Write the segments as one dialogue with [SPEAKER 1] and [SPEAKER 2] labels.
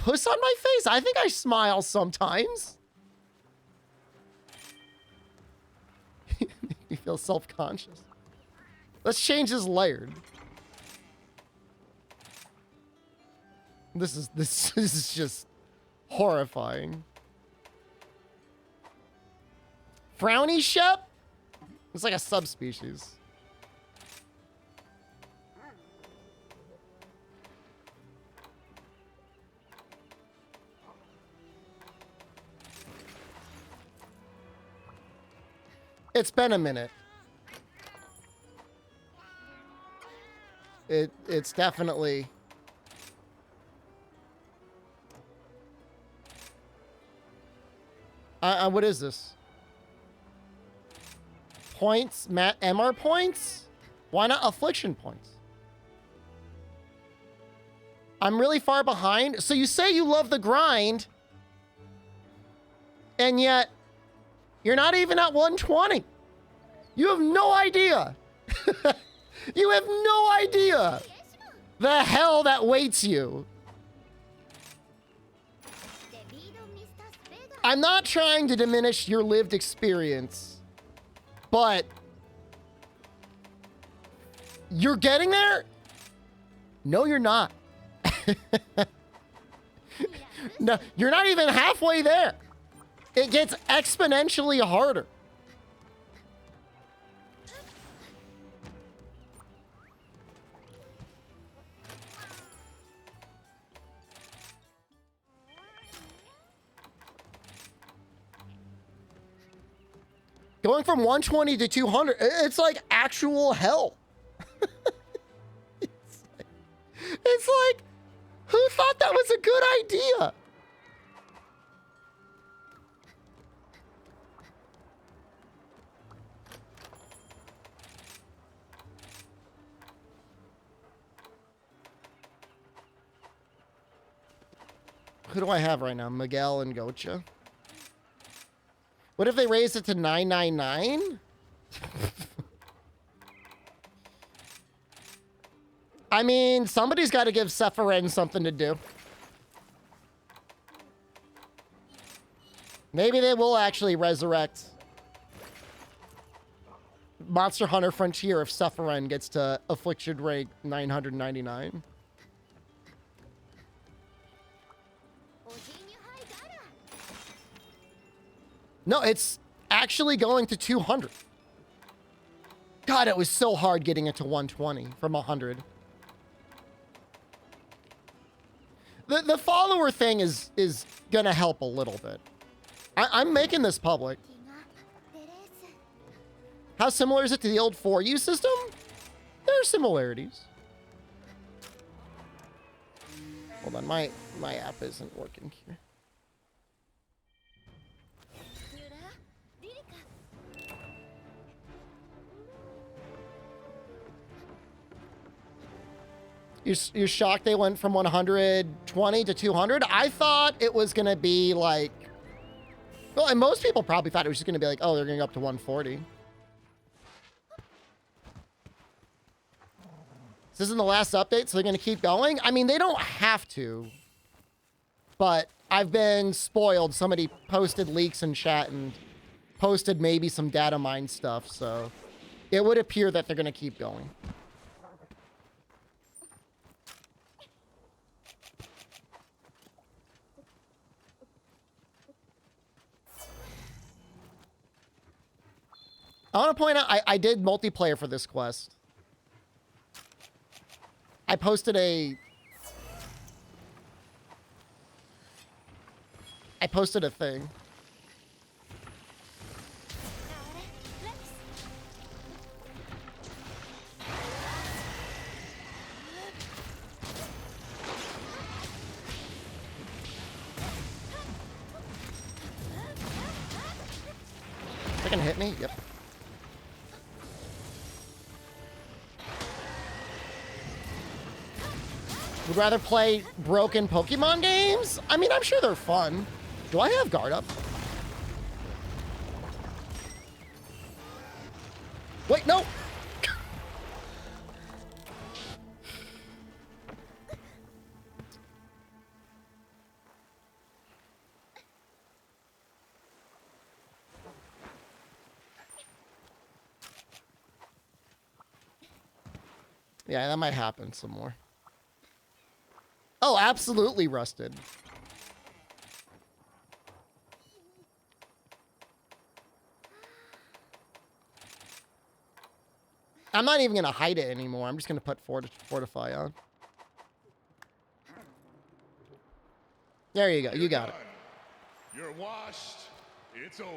[SPEAKER 1] puss on my face? I think I smile sometimes. Make me feel self-conscious. Let's change his layered. This is just horrifying. Frowny Shep? It's like a subspecies. It's been a minute. It's definitely... what is this? Points? MR points? Why not affliction points? I'm really far behind. So you say you love the grind, and yet you're not even at 120. You have no idea. You have no idea the hell that waits you. I'm not trying to diminish your lived experience, but you're getting there? No, you're not. No, you're not even halfway there. It gets exponentially harder. Going from 120 to 200, it's like actual hell. It's like, who thought that was a good idea? Who do I have right now? Miguel and Gocha. What if they raised it to 999? I mean, somebody's got to give Sephiroth something to do. Maybe they will actually resurrect Monster Hunter Frontier if Sephiroth gets to Affliction rank 999. No, it's actually going to 200. God, it was so hard getting it to 120 from 100. The follower thing is gonna help a little bit. I'm making this public. How similar is it to the old 4U system? There are similarities. Hold on, my app isn't working here. You're shocked they went from 120 to 200? I thought it was going to be like... Well, and most people probably thought it was just going to be like, oh, they're going to go up to 140. This isn't the last update, so they're going to keep going? I mean, they don't have to. But I've been spoiled. Somebody posted leaks in chat and posted maybe some data mine stuff, so it would appear that they're going to keep going. I want to point out, I did multiplayer for this quest. I posted a thing. They're gonna hit me? Yep. Would rather play broken Pokemon games? I mean, I'm sure they're fun. Do I have guard up? Wait, no! Yeah, that might happen some more. Oh, absolutely rusted. I'm not even going to hide it anymore. I'm just going to put Fortify on. There you go. You got it.
[SPEAKER 2] You're washed. It's over.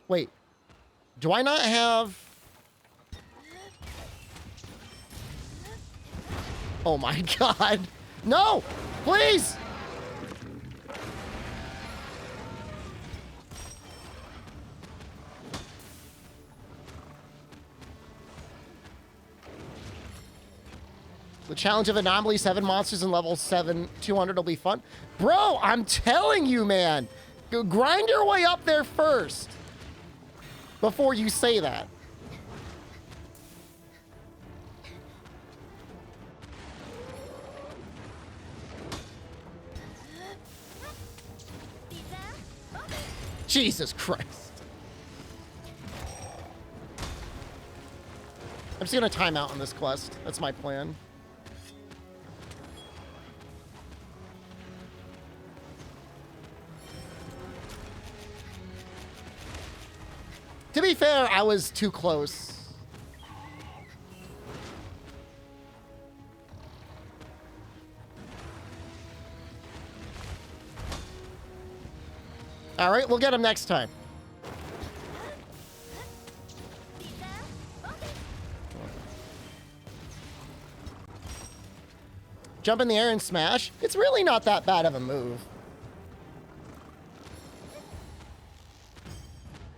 [SPEAKER 1] Wait. Do I not have... Oh my god. No! Please! The challenge of anomaly, 7 monsters in level 7, 200 will be fun. Bro, I'm telling you, man. Grind your way up there first. Before you say that. Jesus Christ. I'm just gonna time out on this quest. That's my plan. To be fair, I was too close. All right, we'll get him next time. Jump in the air and smash. It's really not that bad of a move.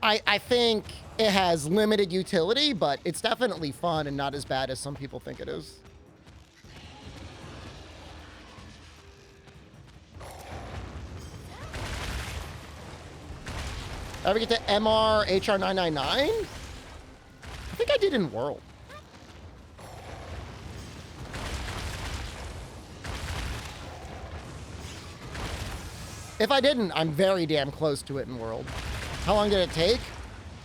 [SPEAKER 1] I think it has limited utility, but it's definitely fun and not as bad as some people think it is. Ever get to MR HR999? I think I did in World. If I didn't, I'm very damn close to it in World. How long did it take?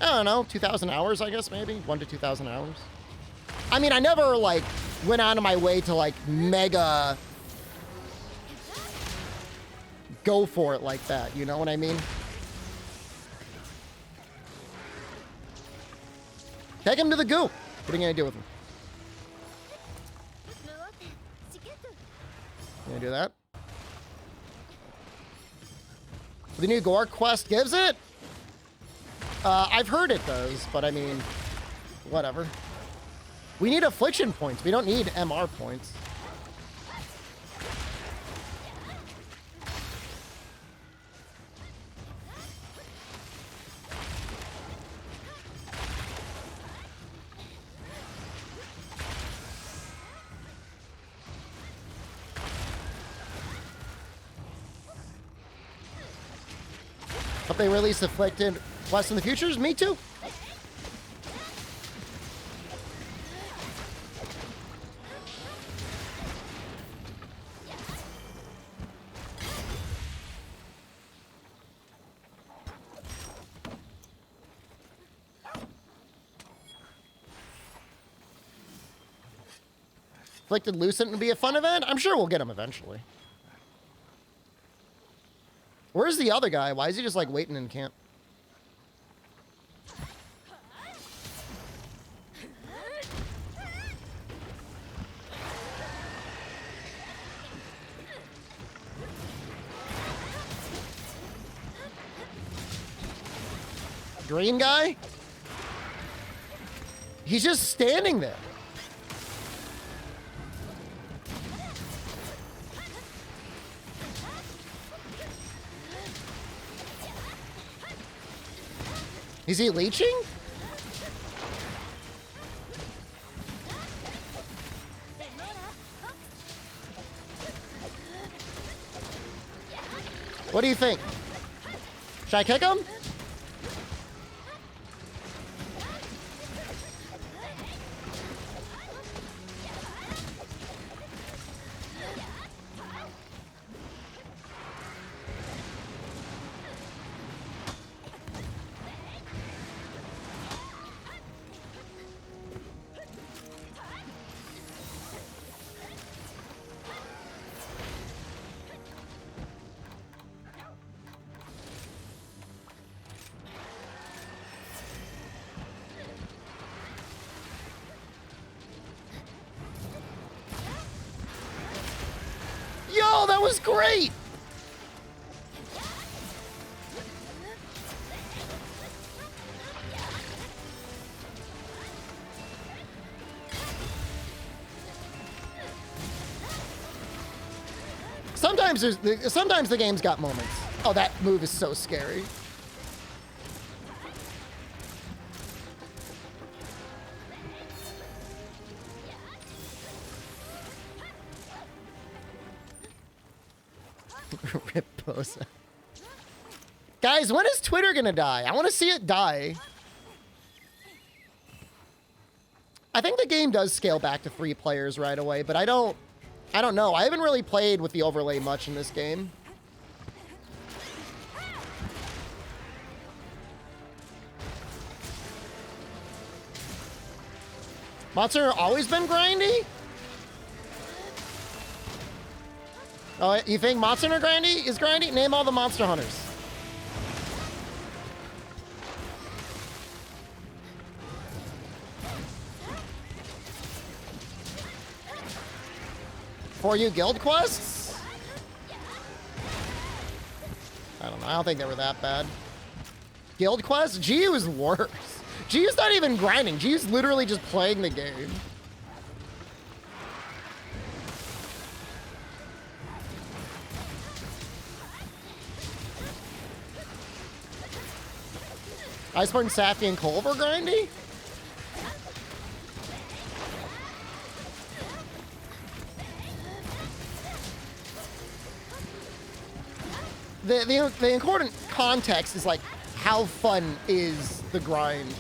[SPEAKER 1] I don't know, 2,000 hours, I guess, maybe? 1 to 2,000 hours. I mean, I never, like, went out of my way to, like, mega go for it like that, you know what I mean? Take him to the goo. What are you gonna do with him? You gonna do that? The new Gore quest gives it? I've heard it does, but I mean, whatever. We need affliction points. We don't need MR points. Hope they release Afflicted Quest in the futures. Me too. Afflicted Lucent would be a fun event. I'm sure we'll get him eventually. Where's the other guy? Why is he just like waiting in camp? Green guy? He's just standing there. Is he leeching? What do you think? Should I kick him? was great. Sometimes the game's got moments. Oh, that move is so scary. Rip Bosa. Guys, when is Twitter gonna die? I want to see it die. I think the game does scale back to 3 players right away, but I don't know. I haven't really played with the overlay much in this game. Monster Hunter always been grindy? Oh, you think Monster Hunter is grindy? Name all the Monster Hunters. For you guild quests? I don't know. I don't think they were that bad. Guild quests? GU is worse. GU's not even grinding. GU's literally just playing the game. Iceborne, Safi, and Culver grindy? The important context is like, how fun is the grind?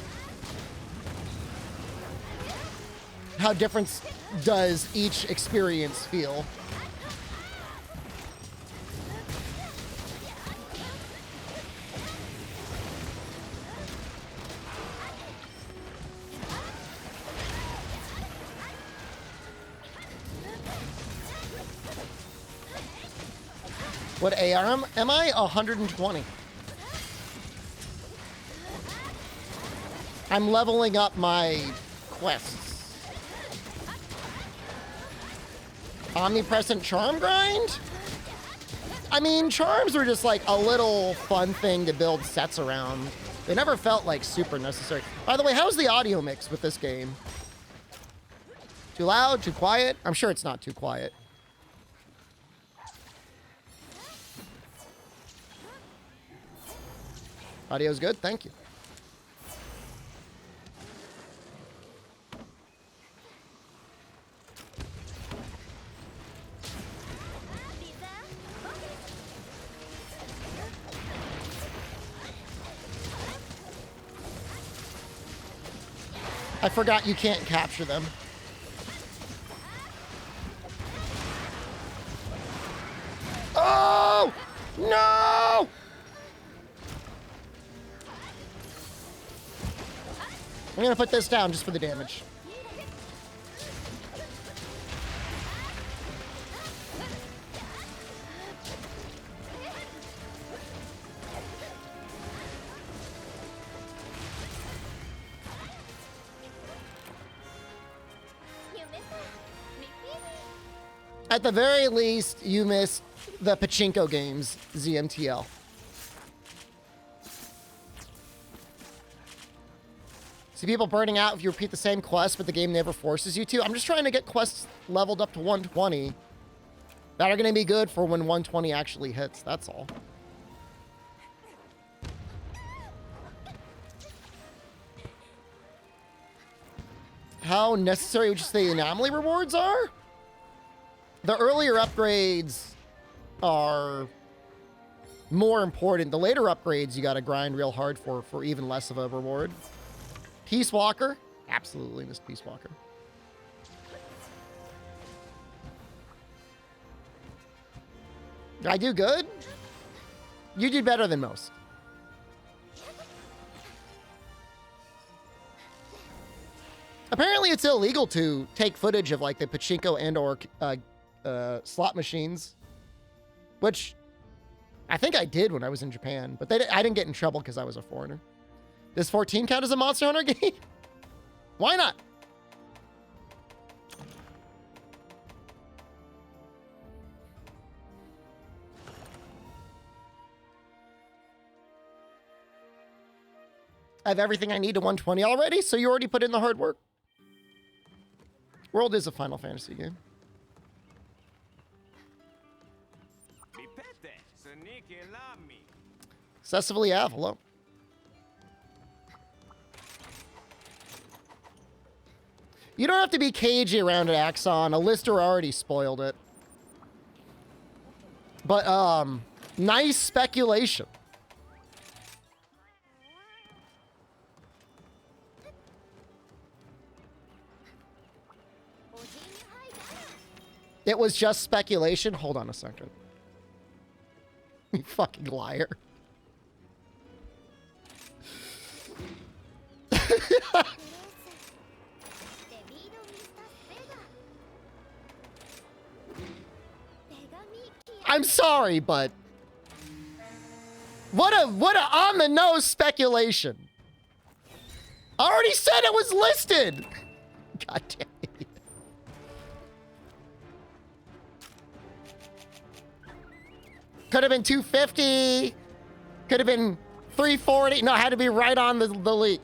[SPEAKER 1] How different does each experience feel? What AR am I? 120. I'm leveling up my quests. Omnipresent charm grind? I mean, charms were just like a little fun thing to build sets around. They never felt like super necessary. By the way, how's the audio mix with this game? Too loud? Too quiet? I'm sure it's not too quiet. Audio's good, thank you. I forgot you can't capture them. Oh! No! I'm gonna put this down just for the damage. At the very least, you missed the Pachinko games, ZMTL. See people burning out if you repeat the same quest, but the game never forces you to. I'm just trying to get quests leveled up to 120 that are going to be good for when 120 actually hits. That's all. How necessary would you say anomaly rewards are? The earlier upgrades are more important. The later upgrades you got to grind real hard for even less of a reward. Peace Walker. Absolutely missed Peace Walker. Did I do good? You did better than most. Apparently it's illegal to take footage of like the pachinko and or slot machines, which I think I did when I was in Japan, but I didn't get in trouble because I was a foreigner. Does 14 count as a Monster Hunter game? Why not? I have everything I need to 120 already, so you already put in the hard work. World is a Final Fantasy game. Excessively Av, hello. You don't have to be cagey around it, Axon. A lister already spoiled it. But, nice speculation. It was just speculation? Hold on a second. You fucking liar. I'm sorry, but what a on the nose speculation. I already said it was listed. God damn it. Could have been 250. Could have been 340. No, it had to be right on the leak.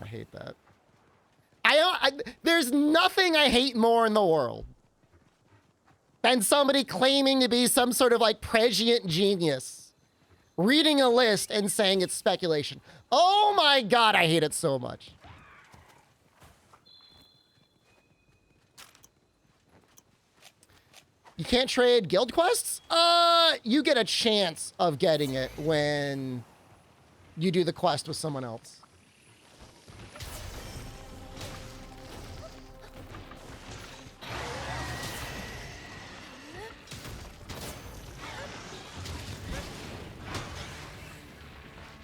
[SPEAKER 1] I hate that. There's nothing I hate more in the world than somebody claiming to be some sort of like prescient genius, reading a list and saying it's speculation. Oh my God, I hate it so much. You can't trade guild quests? You get a chance of getting it when you do the quest with someone else.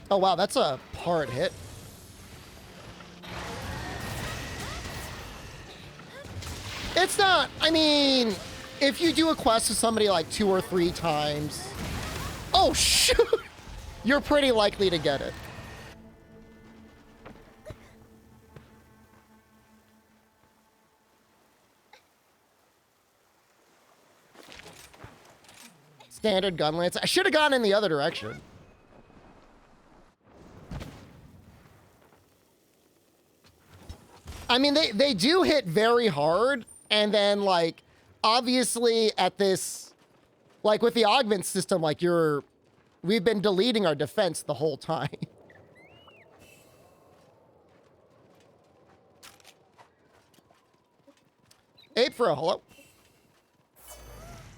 [SPEAKER 1] Oh, wow, that's a hard hit. It's not, I mean, if you do a quest with somebody like 2 or 3 times, oh, shoot, you're pretty likely to get it. Standard gun lance. I should have gone in the other direction. I mean, they do hit very hard, and then, like, obviously at this, like, with the augment system, like, we've been deleting our defense the whole time. April, hello.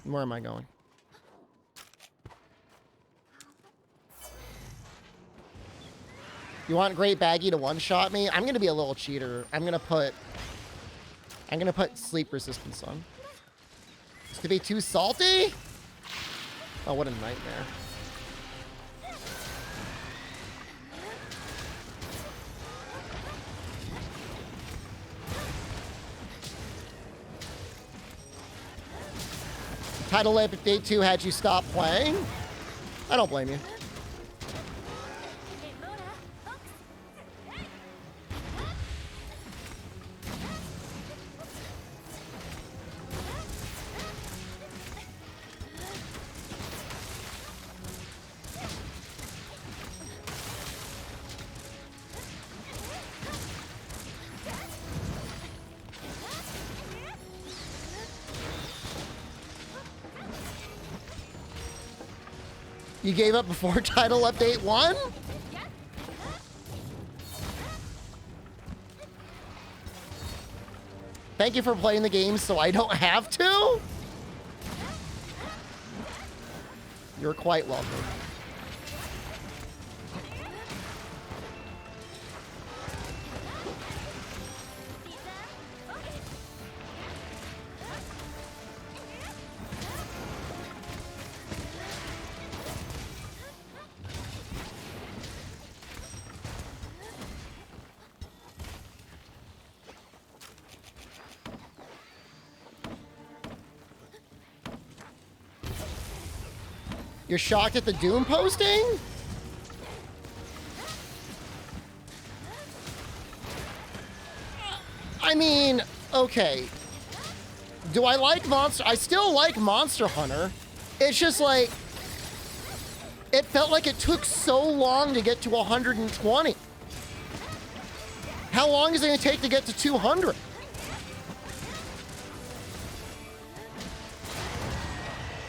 [SPEAKER 1] Where am I going? You want Great Baggy to one-shot me? I'm gonna be a little cheater. I'm gonna put sleep resistance on. It's to be too salty? Oh, what a nightmare. Title update 2 had you stop playing? I don't blame you. You gave up before title update 1? Thank you for playing the game so I don't have to? You're quite welcome. You're shocked at the Doom posting? I mean, okay. Do I like Monster? I still like Monster Hunter. It's just like, it felt like it took so long to get to 120. How long is it going to take to get to 200?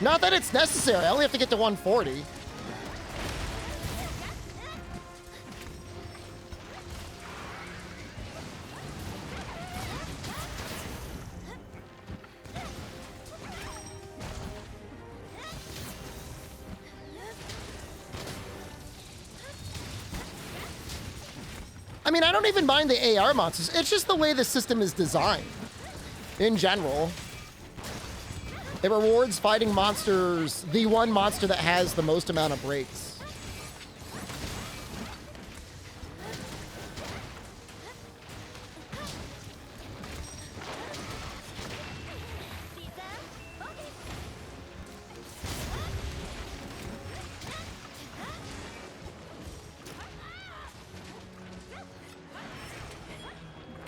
[SPEAKER 1] Not that it's necessary. I only have to get to 140. I mean, I don't even mind the AR monsters. It's just the way the system is designed in general. It rewards fighting monsters, the one monster that has the most amount of breaks.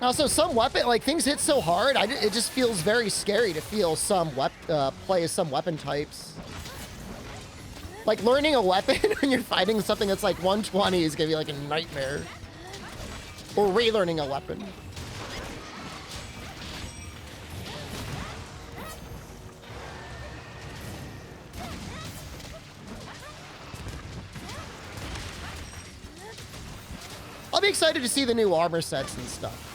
[SPEAKER 1] Also, some weapon, like, things hit so hard, it just feels very scary to feel play as some weapon types. Like, learning a weapon when you're fighting something that's like 120 is gonna be like a nightmare. Or relearning a weapon. I'll be excited to see the new armor sets and stuff.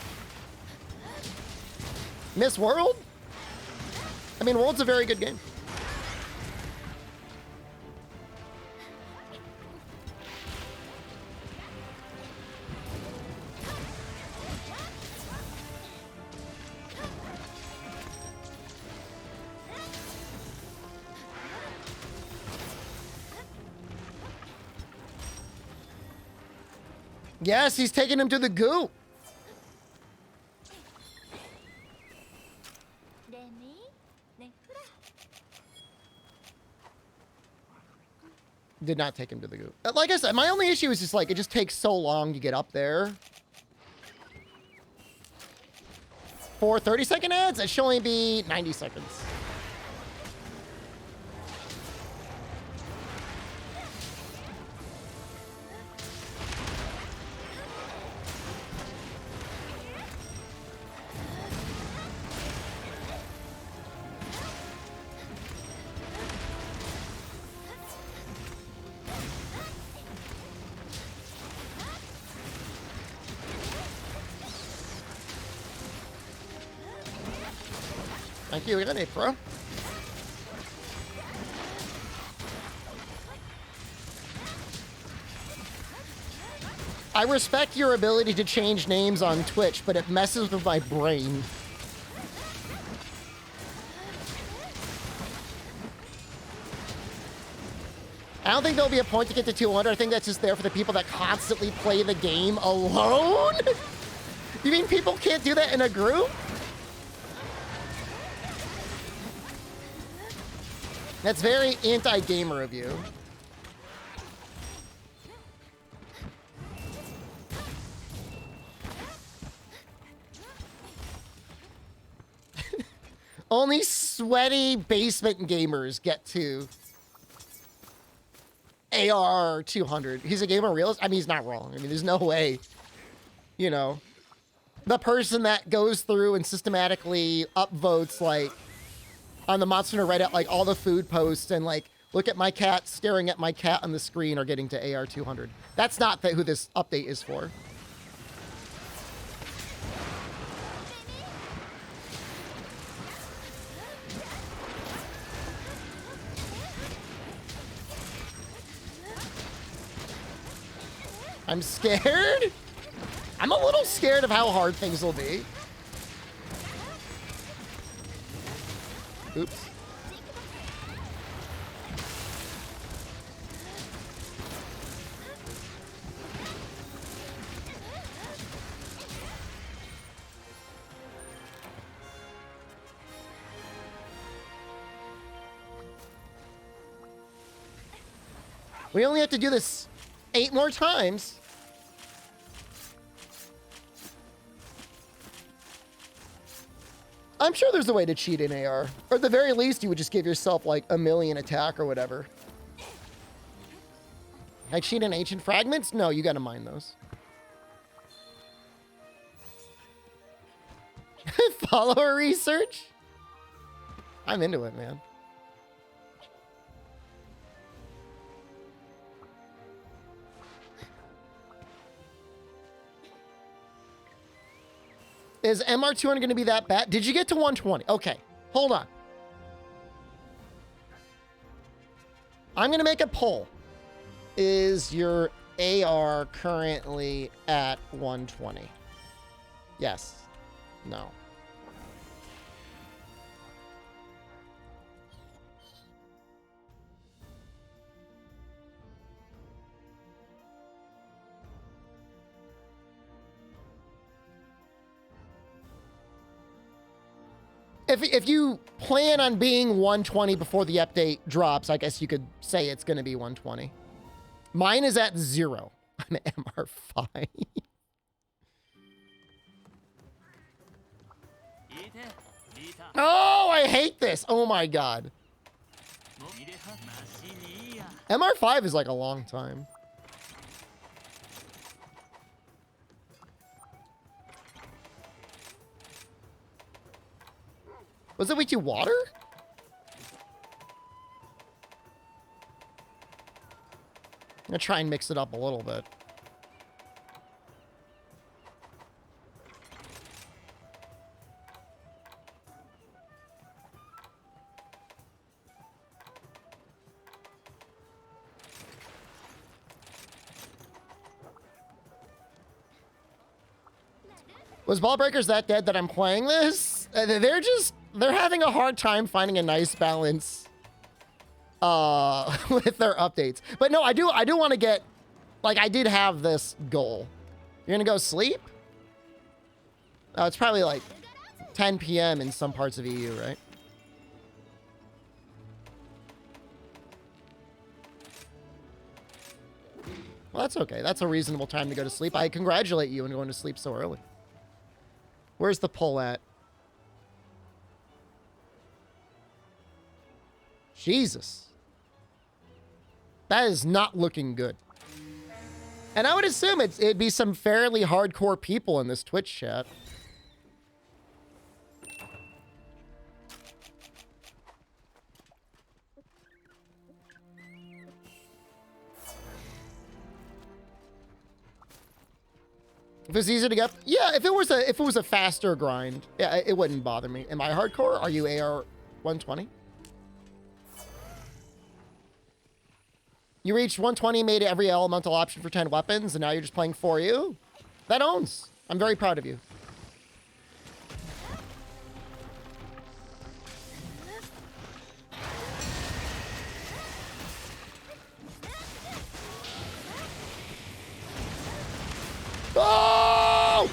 [SPEAKER 1] Miss World? I mean, World's a very good game. Yes, he's taking him to the goo. Did not take him to the goo. Like I said, my only issue is just like, it just takes so long to get up there. For 30-second ads, it should only be 90 seconds. Thank you, good night, bro. I respect your ability to change names on Twitch, but it messes with my brain. I don't think there'll be a point to get to 200. I think that's just there for the people that constantly play the game alone. You mean people can't do that in a group? That's very anti-gamer of you. Only sweaty basement gamers get to AR 200. He's a gamer realist. I mean, he's not wrong. I mean, there's no way, you know, the person that goes through and systematically upvotes, like, on the Monster Reddit, like, all the food posts and, like, look at my cat, staring at my cat on the screen are getting to AR 200. That's not who this update is for. I'm scared? I'm a little scared of how hard things will be. Oops. We only have to do this 8 more times. I'm sure there's a way to cheat in AR. Or at the very least, you would just give yourself like a million attack or whatever. I cheat in ancient fragments? No, you gotta mine those. Follower research? I'm into it, man. Is MR200 going to be that bad? Did you get to 120? Okay, hold on. I'm going to make a poll. Is your AR currently at 120? Yes. No. If you plan on being 120 before the update drops, I guess you could say it's going to be 120. Mine is at 0. I'm at MR5. Oh, I hate this. Oh my god. MR5 is like a long time. Was it way too water? I'm gonna try and mix it up a little bit. Was Ball Breakers that dead that I'm playing this? They're having a hard time finding a nice balance with their updates. But no, I do want to get, like, I did have this goal. You're gonna go sleep? Oh, it's probably like 10 p.m. in some parts of EU, right? Well, that's okay. That's a reasonable time to go to sleep. I congratulate you on going to sleep so early. Where's the poll at? Jesus. That is not looking good. And I would assume it'd be some fairly hardcore people in this Twitch chat. If it's easy to get, yeah. If it was a faster grind, yeah, it wouldn't bother me. Am I hardcore? Are you AR 120? You reached 120, made every elemental option for 10 weapons, and now you're just playing for you. That owns. I'm very proud of you. Oh!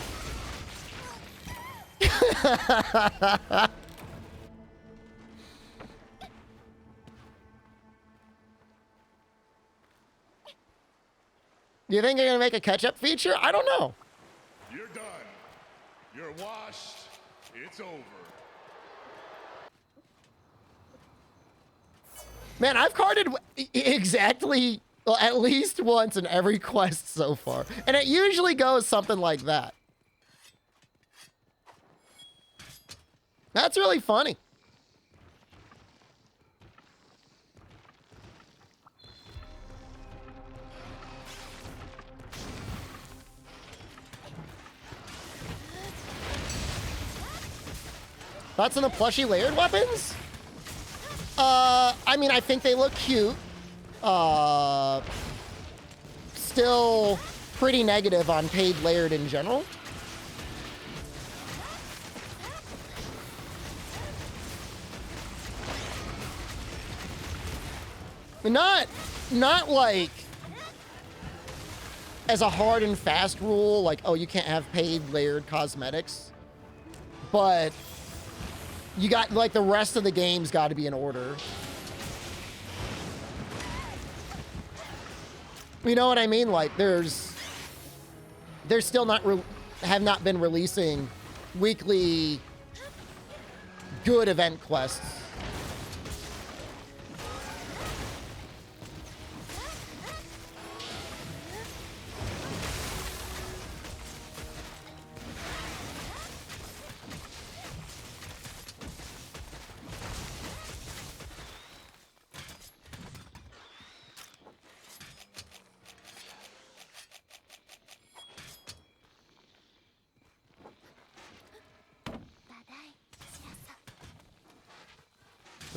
[SPEAKER 1] Do you think they're gonna make a catch-up feature? I don't know.
[SPEAKER 2] You're done. You're washed. It's over.
[SPEAKER 1] Man, I've carded exactly, well, at least once in every quest so far. And it usually goes something like that. That's really funny. Thoughts on the plushy layered weapons? I mean, I think they look cute. Still pretty negative on paid layered in general. Not like as a hard and fast rule, like, oh, you can't have paid layered cosmetics. But you got, like, the rest of the game's got to be in order. You know what I mean? Like, they're still have not been releasing weekly good event quests.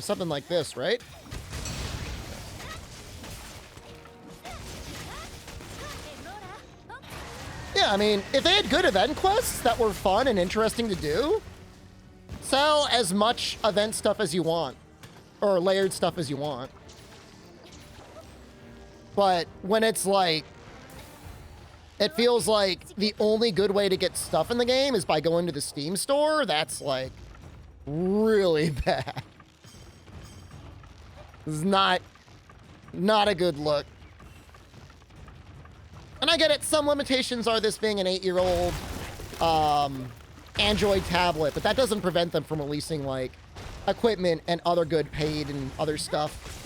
[SPEAKER 1] Something like this, right? Yeah, I mean, if they had good event quests that were fun and interesting to do, sell as much event stuff as you want, or layered stuff as you want. But when it's like, it feels like the only good way to get stuff in the game is by going to the Steam store, that's like really bad. This is not a good look. And I get it, some limitations are this being an 8-year-old Android tablet, but that doesn't prevent them from releasing like equipment and other good paid and other stuff.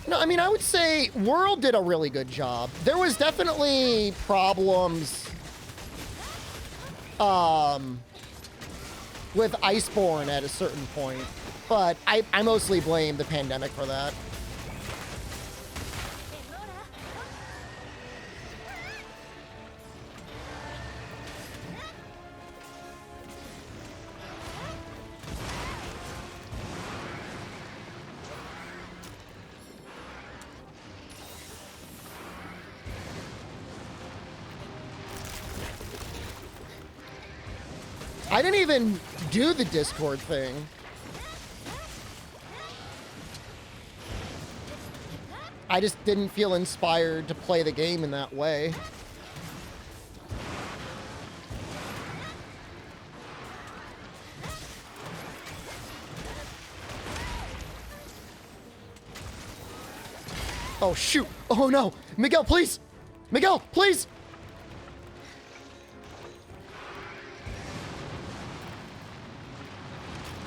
[SPEAKER 1] No, I mean, I would say World did a really good job. There was definitely problems with Iceborne at a certain point, but I mostly blame the pandemic for that. I didn't even do the Discord thing. I just didn't feel inspired to play the game in that way. Oh, shoot. Oh, no. Miguel, please. Miguel, please.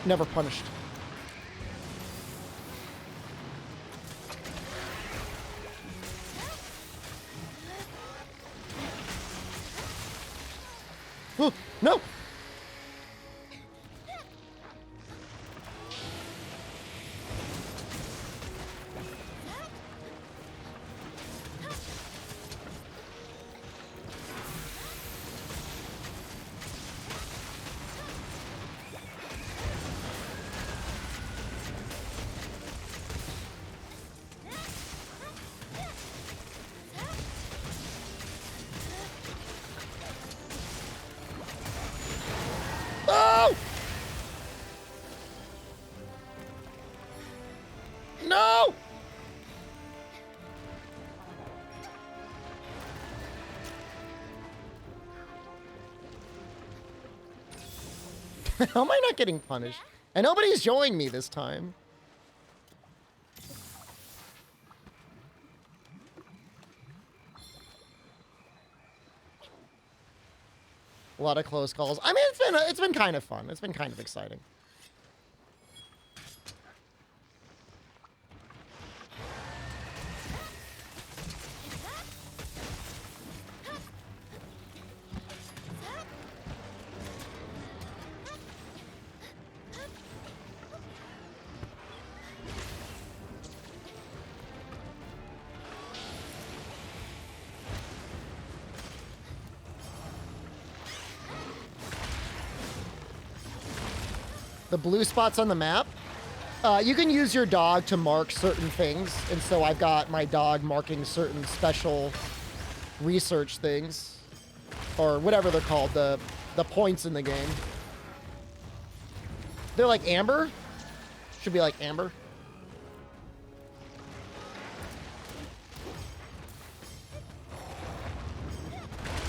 [SPEAKER 1] Never punished. Oh, no! Oh! No! How am I not getting punished? And nobody's joining me this time. A lot of close calls. I mean, it's been kind of fun. It's been kind of exciting. The blue spots on the map, you can use your dog to mark certain things. And so I've got my dog marking certain special research things, or whatever they're called, the points in the game. They're like amber. Should be like amber.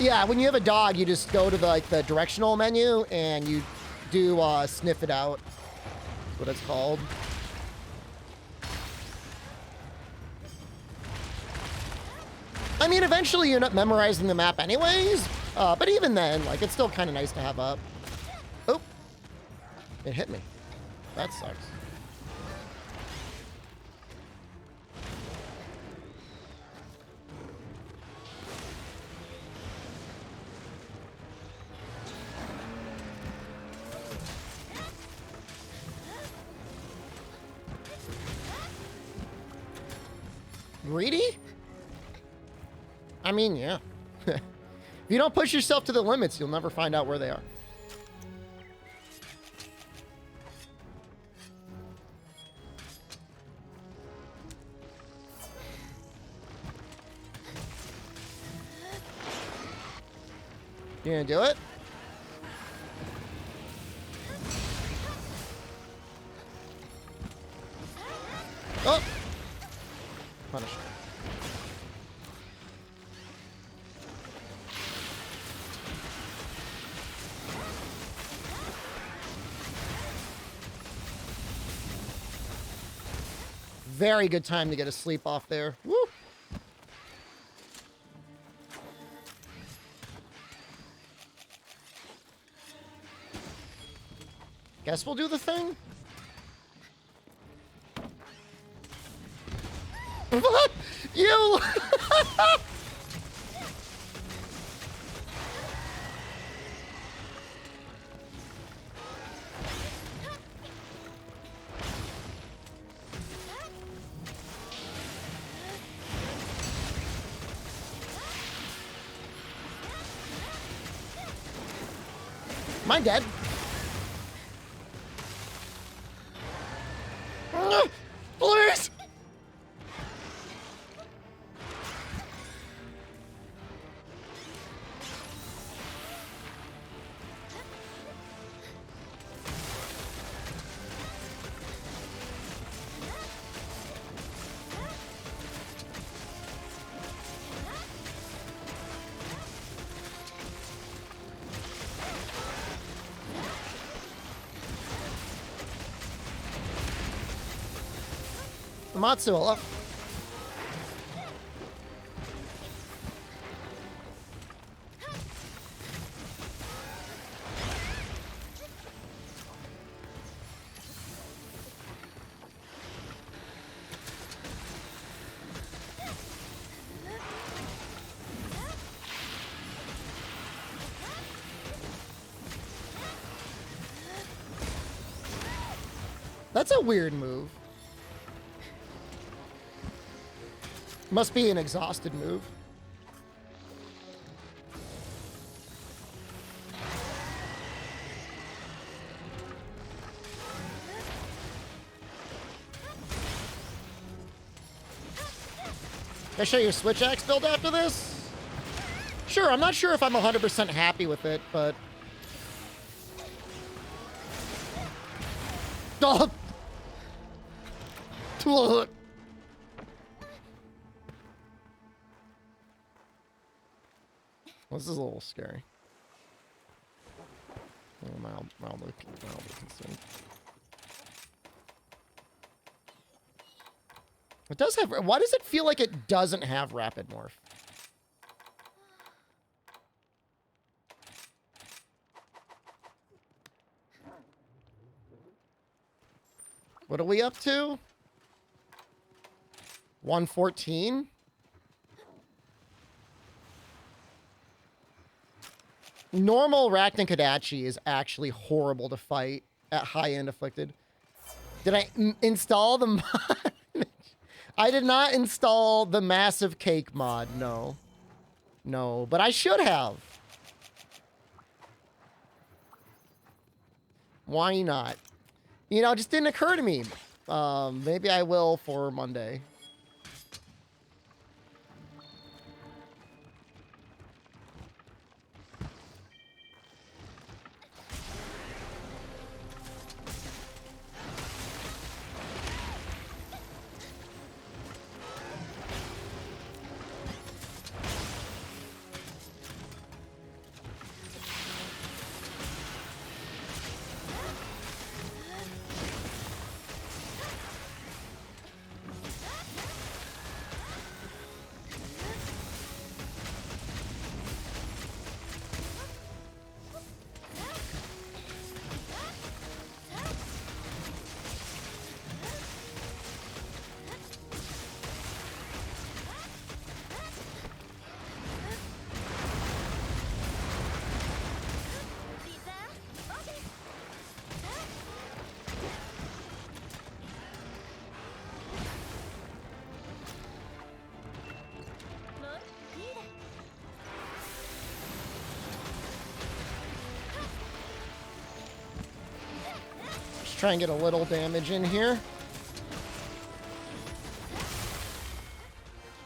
[SPEAKER 1] Yeah, when you have a dog, you just go to the, like, the directional menu and you do sniff it out. That's what it's called. I mean, eventually you end up memorizing the map anyways, but even then, like, it's still kind of nice to have up. Oh, it hit me. That sucks. Greedy? I mean, yeah. If you don't push yourself to the limits, you'll never find out where they are. You gonna do it? Oh! Punish. Very good time to get a sleep off there. Woo! Guess we'll do the thing. What? You! Am I dead? Please! Matsuola. That's a weird move. Must be an exhausted move. Can I show you a switch axe build after this? Sure, I'm not sure if I'm 100% happy with it, but... Oh. Well, this is a little scary. Mildly concerned. It does have... Why does it feel like it doesn't have rapid morph? What are we up to? 114? Normal Arachnikadachi is actually horrible to fight at high-end afflicted. Did I install the mod? I did not install the massive cake mod, no. No, but I should have. Why not? You know, it just didn't occur to me. Maybe I will for Monday. Try and get a little damage in here.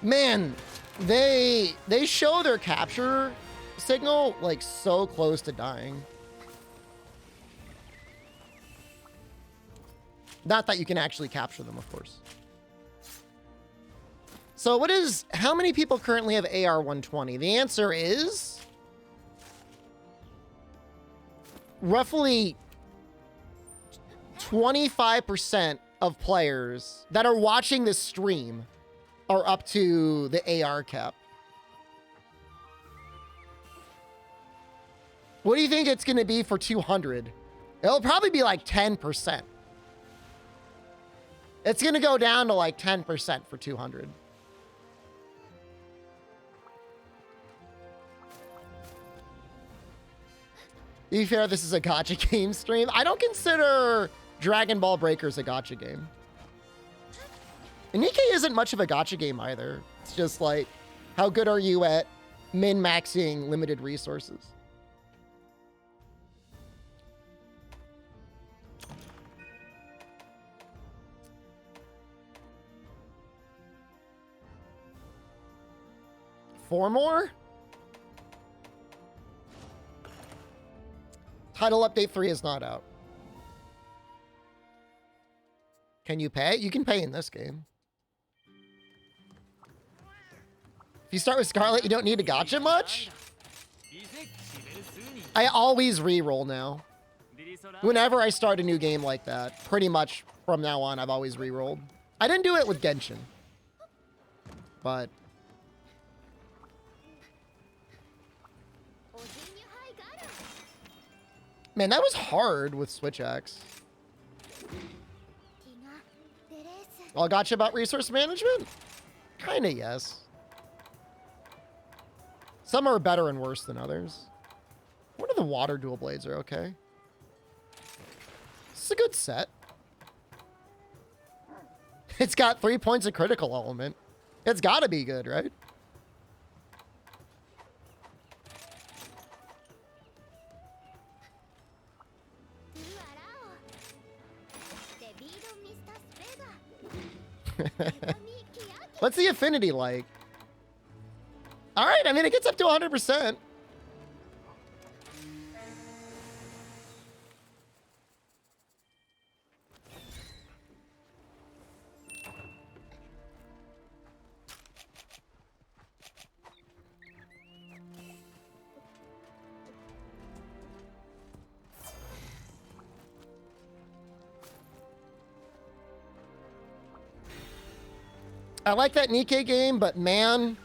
[SPEAKER 1] Man, they show their capture signal like so close to dying. Not that you can actually capture them, of course. So how many people currently have AR-120? The answer is roughly 25% of players that are watching this stream are up to the AR cap. What do you think it's going to be for 200? It'll probably be like 10%. It's going to go down to like 10% for 200. To be fair, this is a gacha game stream. I don't consider Dragon Ball Breakers a gacha game. And Nikkei isn't much of a gacha game either. It's just like, how good are you at min-maxing limited resources? Four more? Title Update 3 is not out. Can you pay? You can pay in this game. If you start with Scarlet, you don't need a gacha much? I always re-roll now. Whenever I start a new game like that, pretty much from now on, I've always re-rolled. I didn't do it with Genshin. But... man, that was hard with Switch X. All gotcha about resource management? Kinda, yes. Some are better and worse than others. One of the water dual blades are okay. This is a good set. It's got 3 points of critical element. It's gotta be good, right? What's the affinity like? All right, I mean, it gets up to 100%. I like that Nikkei game, but man,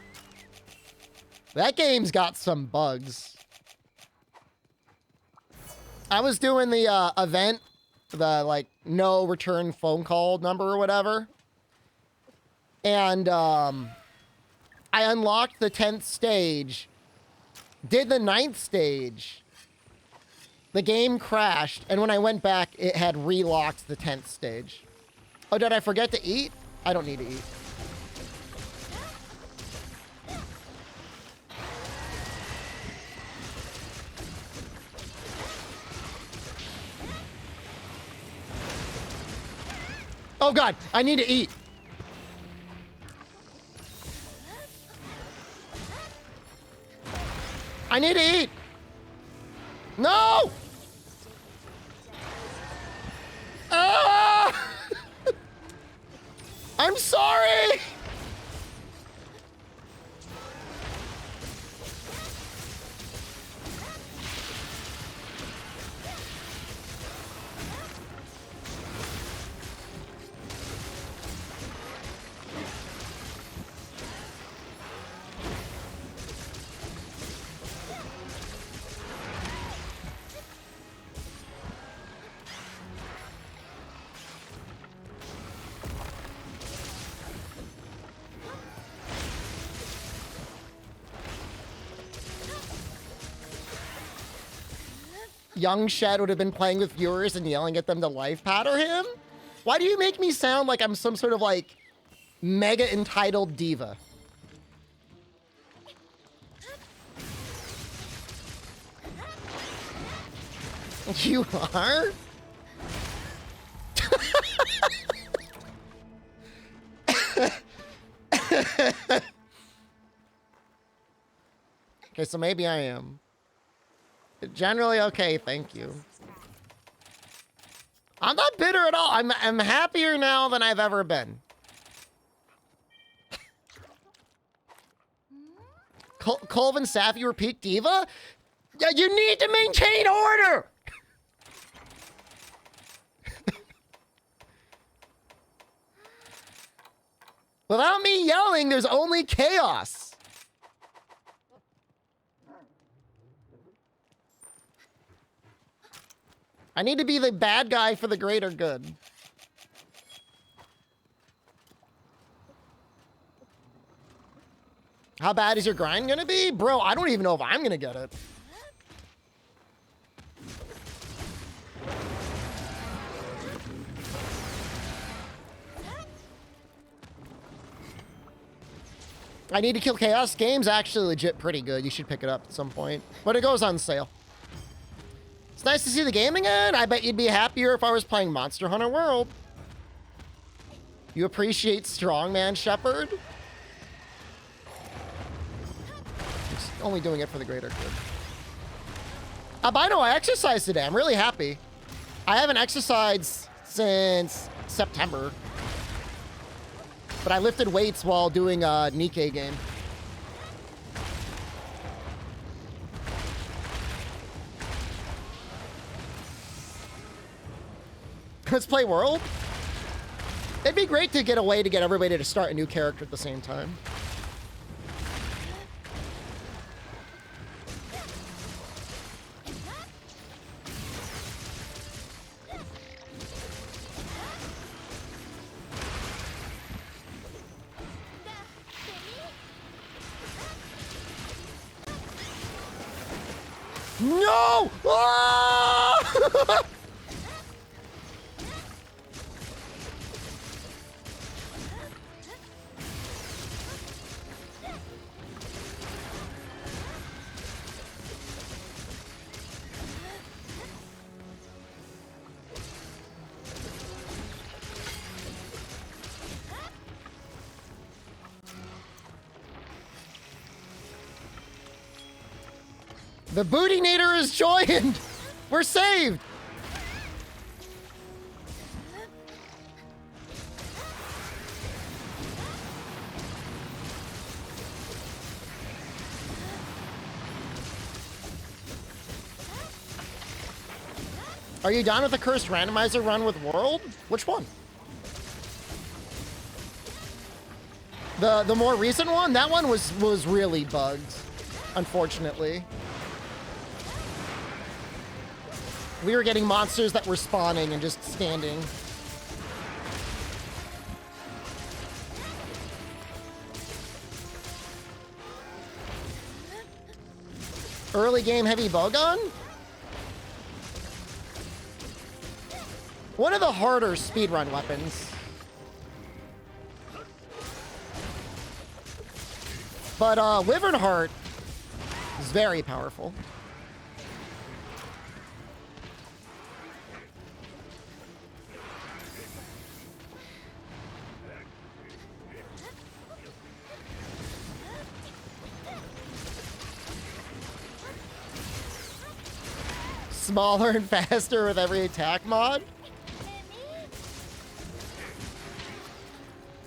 [SPEAKER 1] that game's got some bugs. I was doing the event, the like no return phone call number or whatever. And I unlocked the 10th stage, did the 9th stage. The game crashed, and when I went back, it had relocked the 10th stage. Oh, did I forget to eat? I don't need to eat. Oh God, I need to eat. I need to eat. No! Ah! I'm sorry. Young Shed would have been playing with viewers and yelling at them to life patter him? Why do you make me sound like I'm some sort of like mega entitled diva? You are? Okay, so maybe I am. Generally okay, thank you. I'm not bitter at all. I'm happier now than I've ever been. Colvin Safi, repeat diva? Yeah, you need to maintain order! Without me yelling, there's only chaos. I need to be the bad guy for the greater good. How bad is your grind gonna be? Bro, I don't even know if I'm gonna get it. I need to kill Chaos. Game's actually legit pretty good. You should pick it up at some point. But it goes on sale. It's nice to see the game again. I bet you'd be happier if I was playing Monster Hunter World. You appreciate Strongman Shepherd? It's only doing it for the greater good. Albino, I exercised today. I'm really happy. I haven't exercised since September. But I lifted weights while doing a Nikkei game. Let's play World? It'd be great to get a way to get everybody to start a new character at the same time. No! Ah! The Booty Nader is joined! We're saved! Are you done with the cursed randomizer run with World? Which one? The more recent one? That one was really bugged, unfortunately. We were getting monsters that were spawning and just standing. Early game heavy bowgun? One of the harder speedrun weapons. But Wyvern Heart is very powerful. Smaller and faster with every attack mod.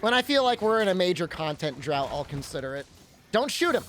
[SPEAKER 1] When I feel like we're in a major content drought, I'll consider it. Don't shoot him.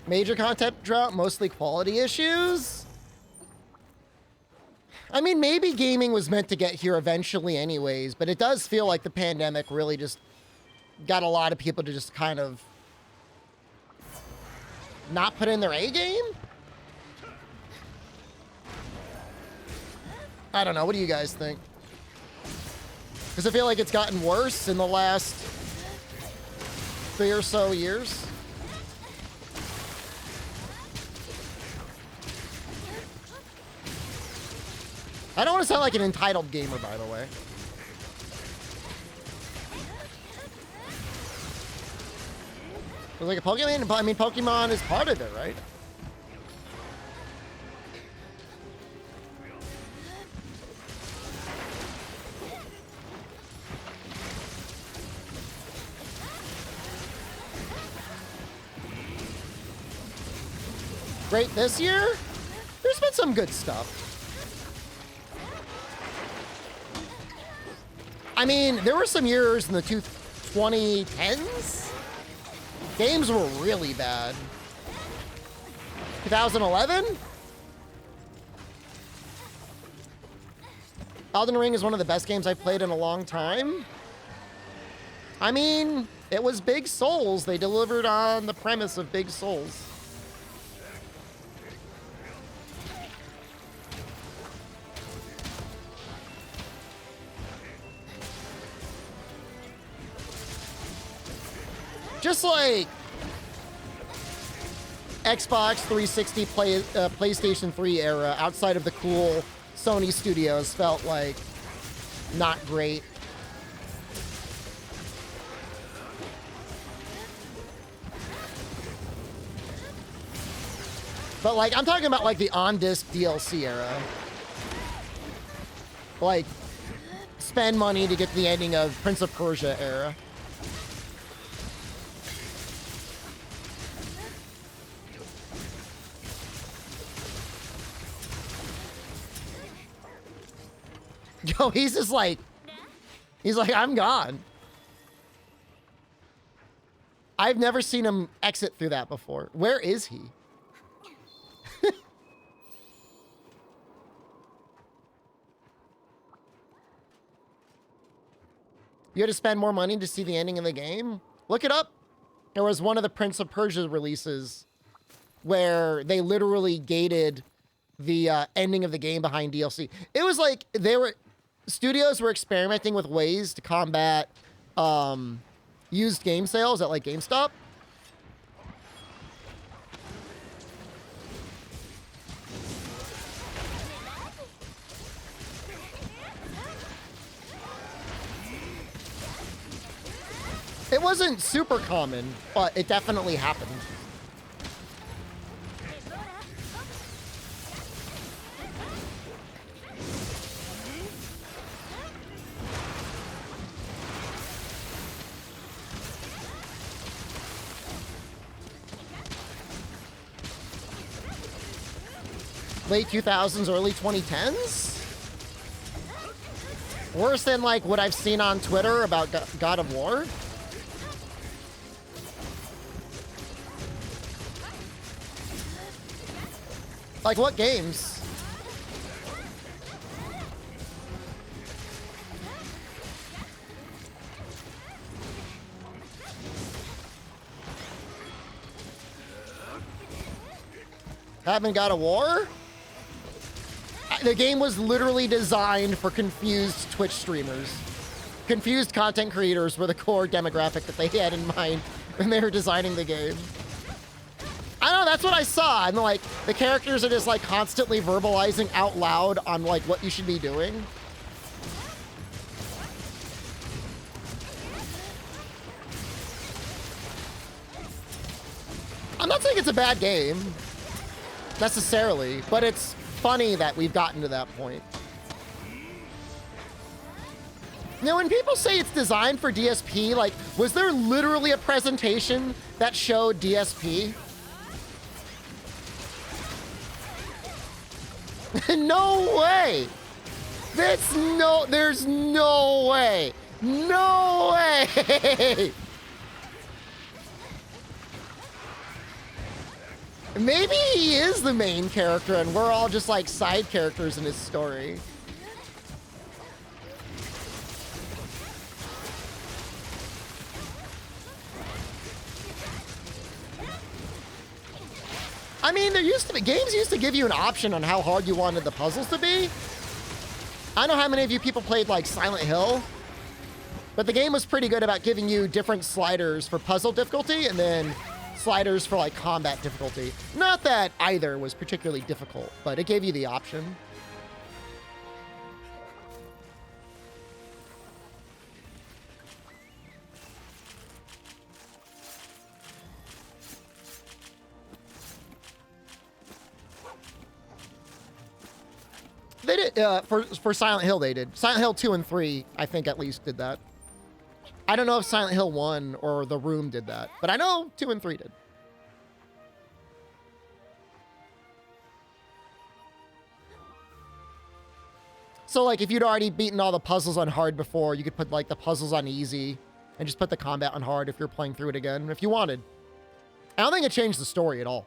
[SPEAKER 1] Major content drought, mostly quality issues? I mean, maybe gaming was meant to get here eventually anyways, but it does feel like the pandemic really just got a lot of people to just kind of not put in their A game? I don't know. What do you guys think? Does it feel like it's gotten worse in the last 3 or so years? I don't want to sound like an entitled gamer, by the way. It was like a Pokemon. I mean, Pokemon is part of it, right? Great this year? There's been some good stuff. I mean, there were some years in the 2010s. Games were really bad. 2011? Elden Ring is one of the best games I've played in a long time. I mean, it was Big Souls. They delivered on the premise of Big Souls. Just like Xbox 360, PlayStation 3 era, outside of the cool Sony studios, felt like not great. But like, I'm talking about like the on-disc DLC era. Like, spend money to get the ending of Prince of Persia era. Yo, he's just like, I'm gone. I've never seen him exit through that before. Where is he? You had to spend more money to see the ending of the game? Look it up. There was one of the Prince of Persia releases where they literally gated the ending of the game behind DLC. It was like studios were experimenting with ways to combat used game sales at like GameStop. It wasn't super common, but it definitely happened. Late 2000s, early 2010s? Worse than like what I've seen on Twitter about God of War? Like what games? Haven't God of War? The game was literally designed for confused Twitch streamers. Confused content creators were the core demographic that they had in mind when they were designing the game. I don't know, that's what I saw. And like, the characters are just like constantly verbalizing out loud on like what you should be doing. I'm not saying it's a bad game, necessarily, but it's funny that we've gotten to that point. You know, when people say it's designed for DSP, like, was there literally a presentation that showed DSP? No way! There's no way! No way! Maybe he is the main character and we're all just like side characters in his story. I mean, games used to give you an option on how hard you wanted the puzzles to be. I don't know how many of you people played like Silent Hill, but the game was pretty good about giving you different sliders for puzzle difficulty and then sliders for like combat difficulty. Not that either was particularly difficult, but it gave you the option. They did, for Silent Hill, they did. Silent Hill 2 and 3, I think at least did that. I don't know if Silent Hill 1 or The Room did that, but I know 2 and 3 did. So, like, if you'd already beaten all the puzzles on hard before, you could put, like, the puzzles on easy and just put the combat on hard if you're playing through it again, if you wanted. I don't think it changed the story at all.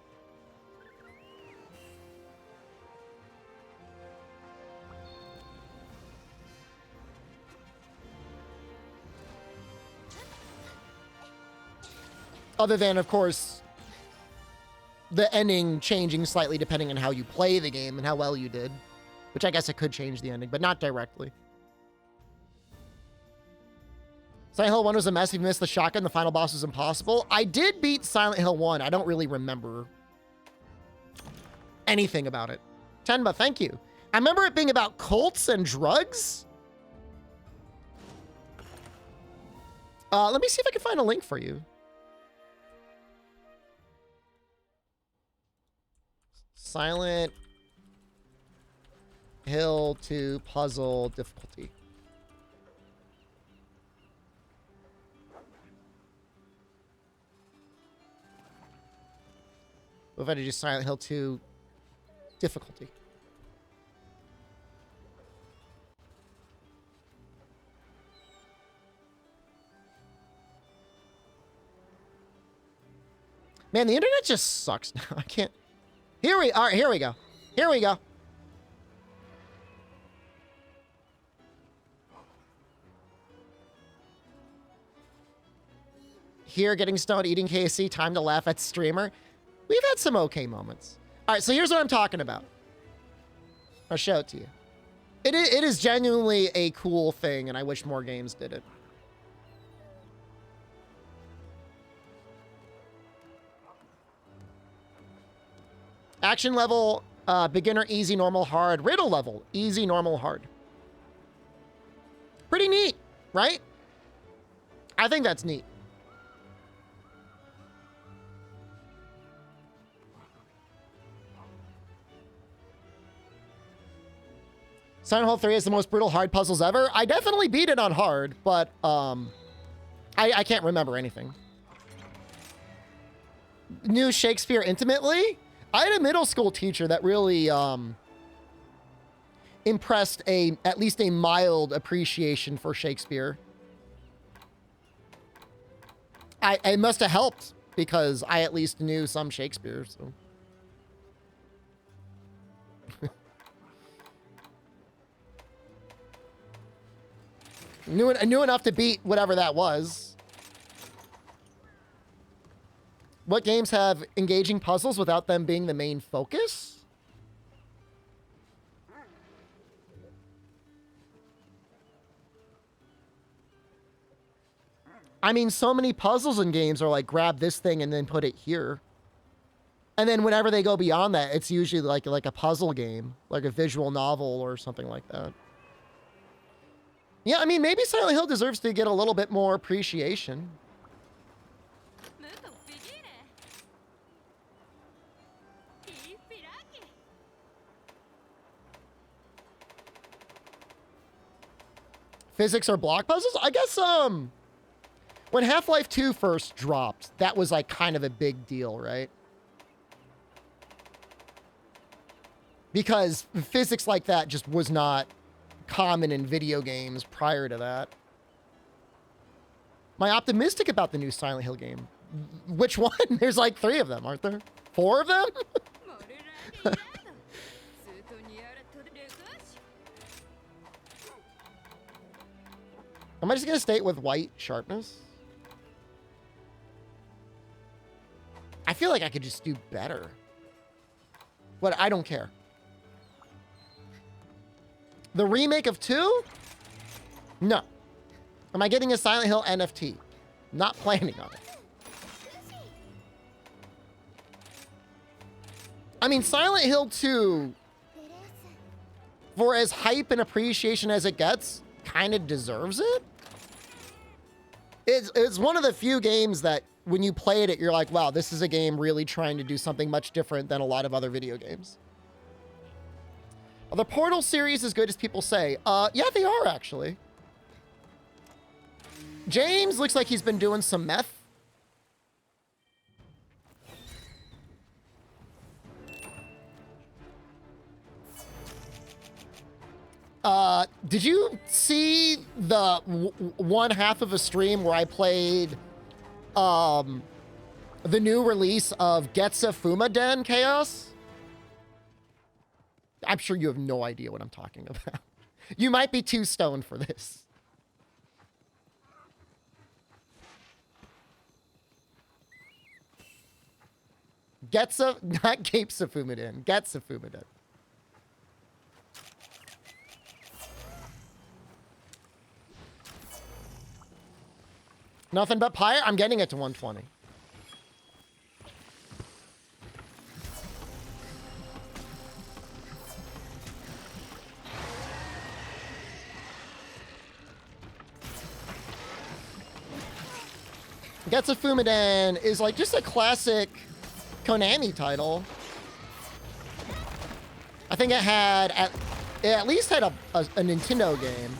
[SPEAKER 1] Other than, of course, the ending changing slightly depending on how you play the game and how well you did. Which I guess it could change the ending, but not directly. Silent Hill 1 was a mess. If you missed the shotgun, the final boss was impossible. I did beat Silent Hill 1. I don't really remember anything about it. Tenba, thank you. I remember it being about cults and drugs. Let me see if I can find a link for you. Silent Hill 2 puzzle difficulty. What if I did just Silent Hill 2 difficulty? Man, the internet just sucks now. I can't. All right, here we go. Here we go. Here, getting stoned, eating KFC, time to laugh at streamer. We've had some okay moments. All right, so here's what I'm talking about. I'll show it to you. It is genuinely a cool thing, and I wish more games did it. Action level, beginner, easy, normal, hard. Riddle level, easy, normal, hard. Pretty neat, right? I think that's neat. Silent Hill 3 is the most brutal hard puzzles ever. I definitely beat it on hard, but I can't remember anything. Knew Shakespeare intimately? I had a middle school teacher that really impressed at least a mild appreciation for Shakespeare. It must have helped because I at least knew some Shakespeare, so. Knew enough to beat whatever that was. What games have engaging puzzles without them being the main focus? I mean, so many puzzles in games are like, grab this thing and then put it here. And then whenever they go beyond that, it's usually like a puzzle game, like a visual novel or something like that. Yeah, I mean, maybe Silent Hill deserves to get a little bit more appreciation. Physics or block puzzles? I guess, when Half-Life 2 first dropped, that was like kind of a big deal, right? Because physics like that just was not common in video games prior to that. Am I optimistic about the new Silent Hill game? Which one? There's like 3 of them, aren't there? 4 of them? Am I just going to stay with white sharpness? I feel like I could just do better. What? I don't care. The remake of 2? No. Am I getting a Silent Hill NFT? Not planning on it. I mean, Silent Hill 2, for as hype and appreciation as it gets, kind of deserves it. It's one of the few games that when you played it, you're like, wow, this is a game really trying to do something much different than a lot of other video games. Are the Portal series as good as people say? Yeah, they are, actually. James looks like he's been doing some meth. Did you see the one half of a stream where I played the new release of Getsa Fumaden Chaos? I'm sure you have no idea what I'm talking about. You might be too stoned for this. Getsa, not Capesa Fumaden, Getsa Fumaden. Nothing but Pyre? I'm getting it to 120. Getsa Fumaden is like just a classic Konami title. I think it at least had a Nintendo game.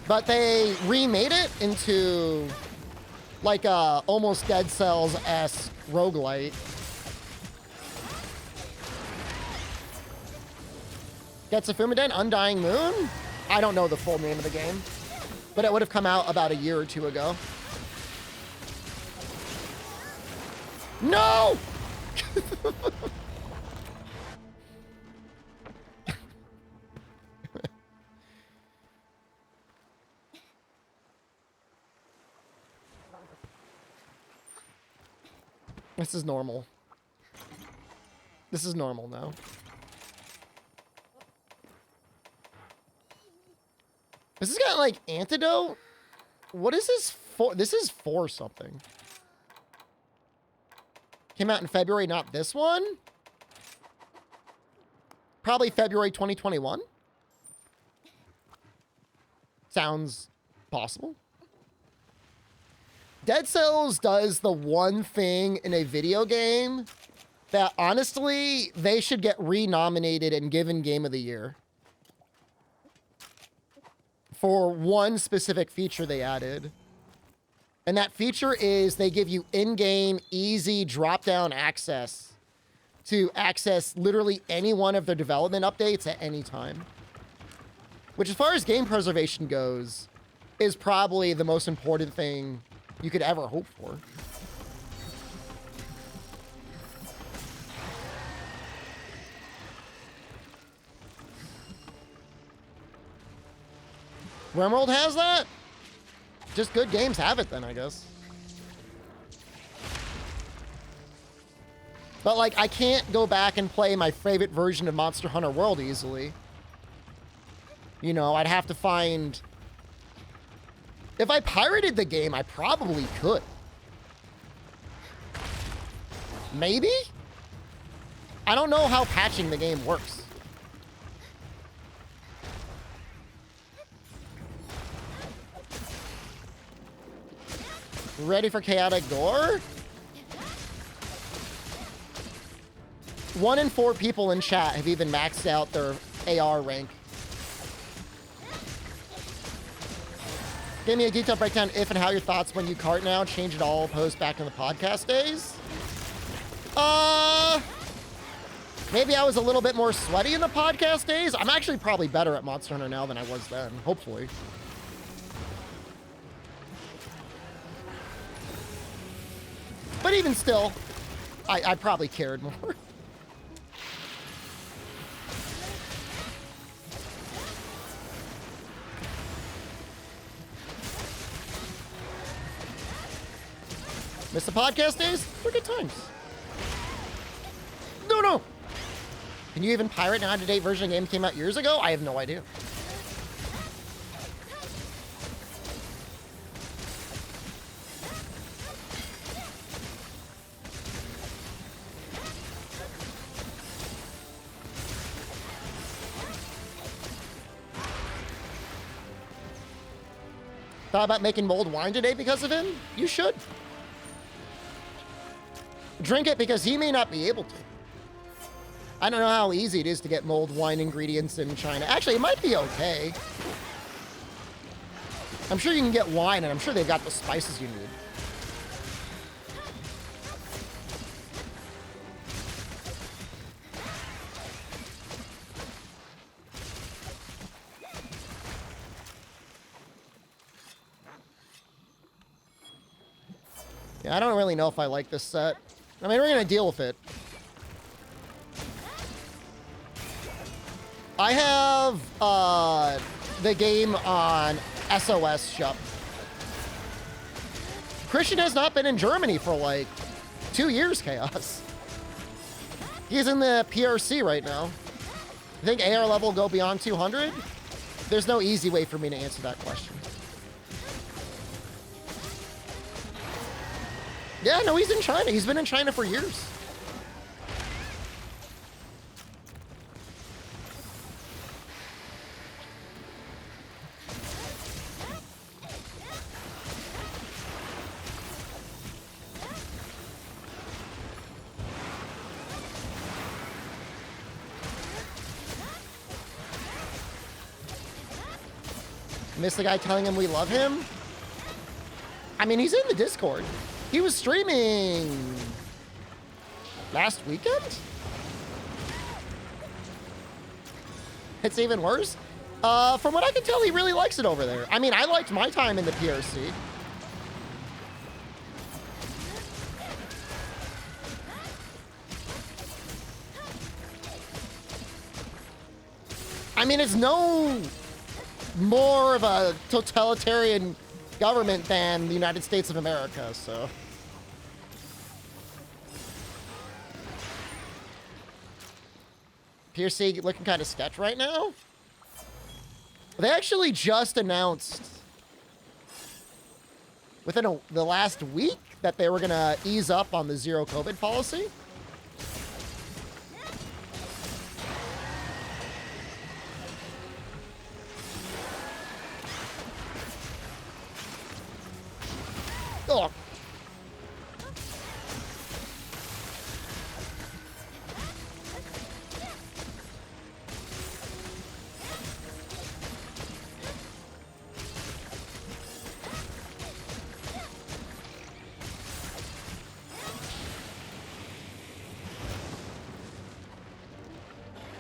[SPEAKER 1] But they remade it into like a almost Dead Cells-esque roguelite. Getsa Fumaden, Undying Moon? I don't know the full name of the game, but it would have come out about a year or two ago. No! This is normal. This is normal now. This has got like antidote. What is this for? This is for something. Came out in February, not this one. Probably February 2021. Sounds possible. Dead Cells does the one thing in a video game that honestly, they should get re-nominated and given Game of the Year. For one specific feature they added. And that feature is they give you in-game, easy drop-down access to access literally any one of their development updates at any time. Which, as far as game preservation goes, is probably the most important thing you could ever hope for. RimWorld has that? Just good games have it then, I guess. But like, I can't go back and play my favorite version of Monster Hunter World easily. You know, I'd have to find... If I pirated the game, I probably could. Maybe? I don't know how patching the game works. Ready for chaotic gore? 1 in 4 people in chat have even maxed out their AR rank. Give me a detailed breakdown if and how your thoughts when you cart now. Change it all post back in the podcast days. Maybe I was a little bit more sweaty in the podcast days. I'm actually probably better at Monster Hunter now than I was then, hopefully. But even still, I probably cared more. Miss the podcast days? They're good times. No, no. Can you even pirate an out-of-date version of the game that came out years ago? I have no idea. Thought about making mulled wine today because of him? You should. Drink it because he may not be able to. I don't know how easy it is to get mulled wine ingredients in China. Actually, it might be okay. I'm sure you can get wine, and I'm sure they've got the spices you need. Yeah, I don't really know if I like this set. I mean, we're going to deal with it. I have the game on SDShepard. Christian has not been in Germany for like 2 years, Chaos. He's in the PRC right now. I think AR level will go beyond 200. There's no easy way for me to answer that question. Yeah, no, he's in China. He's been in China for years. Miss the guy telling him we love him? I mean, he's in the Discord. He was streaming last weekend? It's even worse. From what I can tell, he really likes it over there. I mean, I liked my time in the PRC. I mean, it's no more of a totalitarian government than the United States of America, so. PRC looking kind of sketch right now. They actually just announced within the last week that they were gonna ease up on the zero COVID policy. Oh.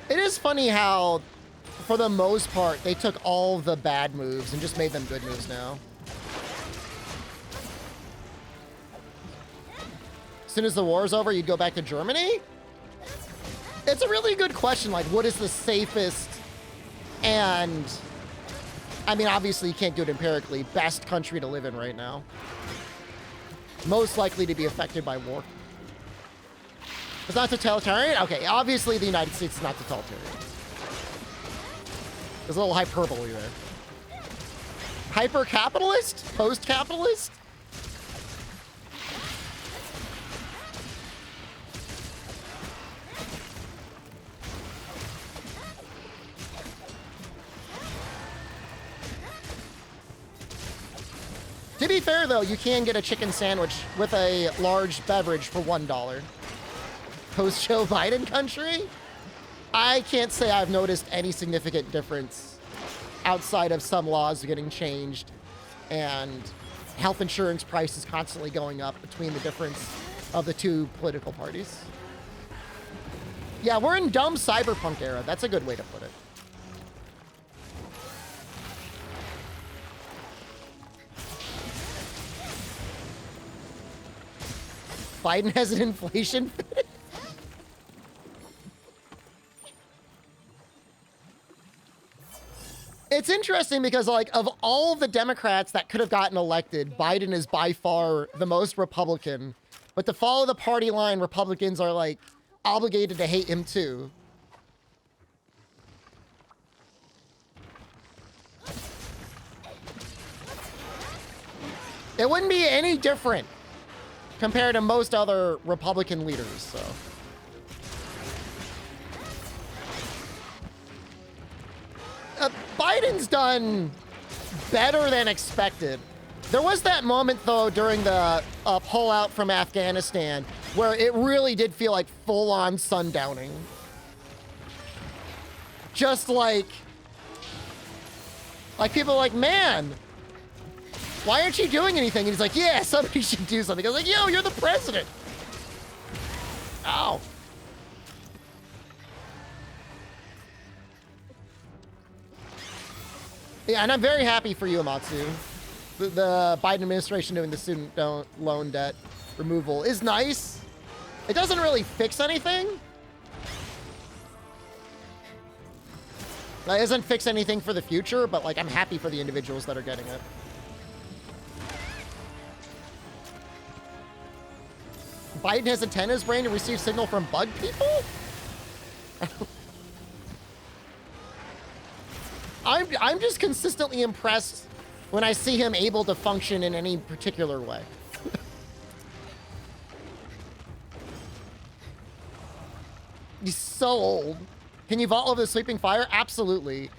[SPEAKER 1] It is funny how, for the most part, they took all the bad moves and just made them good moves now. As soon as the war's over, you'd go back to Germany? It's a really good question. Like, what is the safest and, I mean, obviously you can't do it empirically, best country to live in right now? Most likely to be affected by war. It's not totalitarian? Okay, obviously the United States is not totalitarian. There's a little hyperbole there. Hyper-capitalist? Post-capitalist? To be fair, though, you can get a chicken sandwich with a large beverage for $1. Post-Joe Biden country? I can't say I've noticed any significant difference outside of some laws getting changed and health insurance prices constantly going up between the difference of the two political parties. Yeah, we're in dumb cyberpunk era. That's a good way to put it. Biden has an inflation fit. it's interesting because, like, of all the Democrats that could have gotten elected, Biden is by far the most Republican. But to follow the party line, Republicans are, like, obligated to hate him too. It wouldn't be any different compared to most other Republican leaders, so. Biden's done better than expected. There was that moment, though, during the pullout from Afghanistan where it really did feel like full-on sundowning. Just like people are like, man, why aren't you doing anything? And he's like, yeah, somebody should do something. I was like, yo, you're the president. Ow. Yeah, and I'm very happy for you, Amatsu. The Biden administration doing the student loan debt removal is nice. It doesn't really fix anything. It doesn't fix anything for the future, but, like, I'm happy for the individuals that are getting it. Biden has antenna in his brain to receive signal from bug people? I'm just consistently impressed when I see him able to function in any particular way. He's so old. Can you vault over the sleeping fire? Absolutely.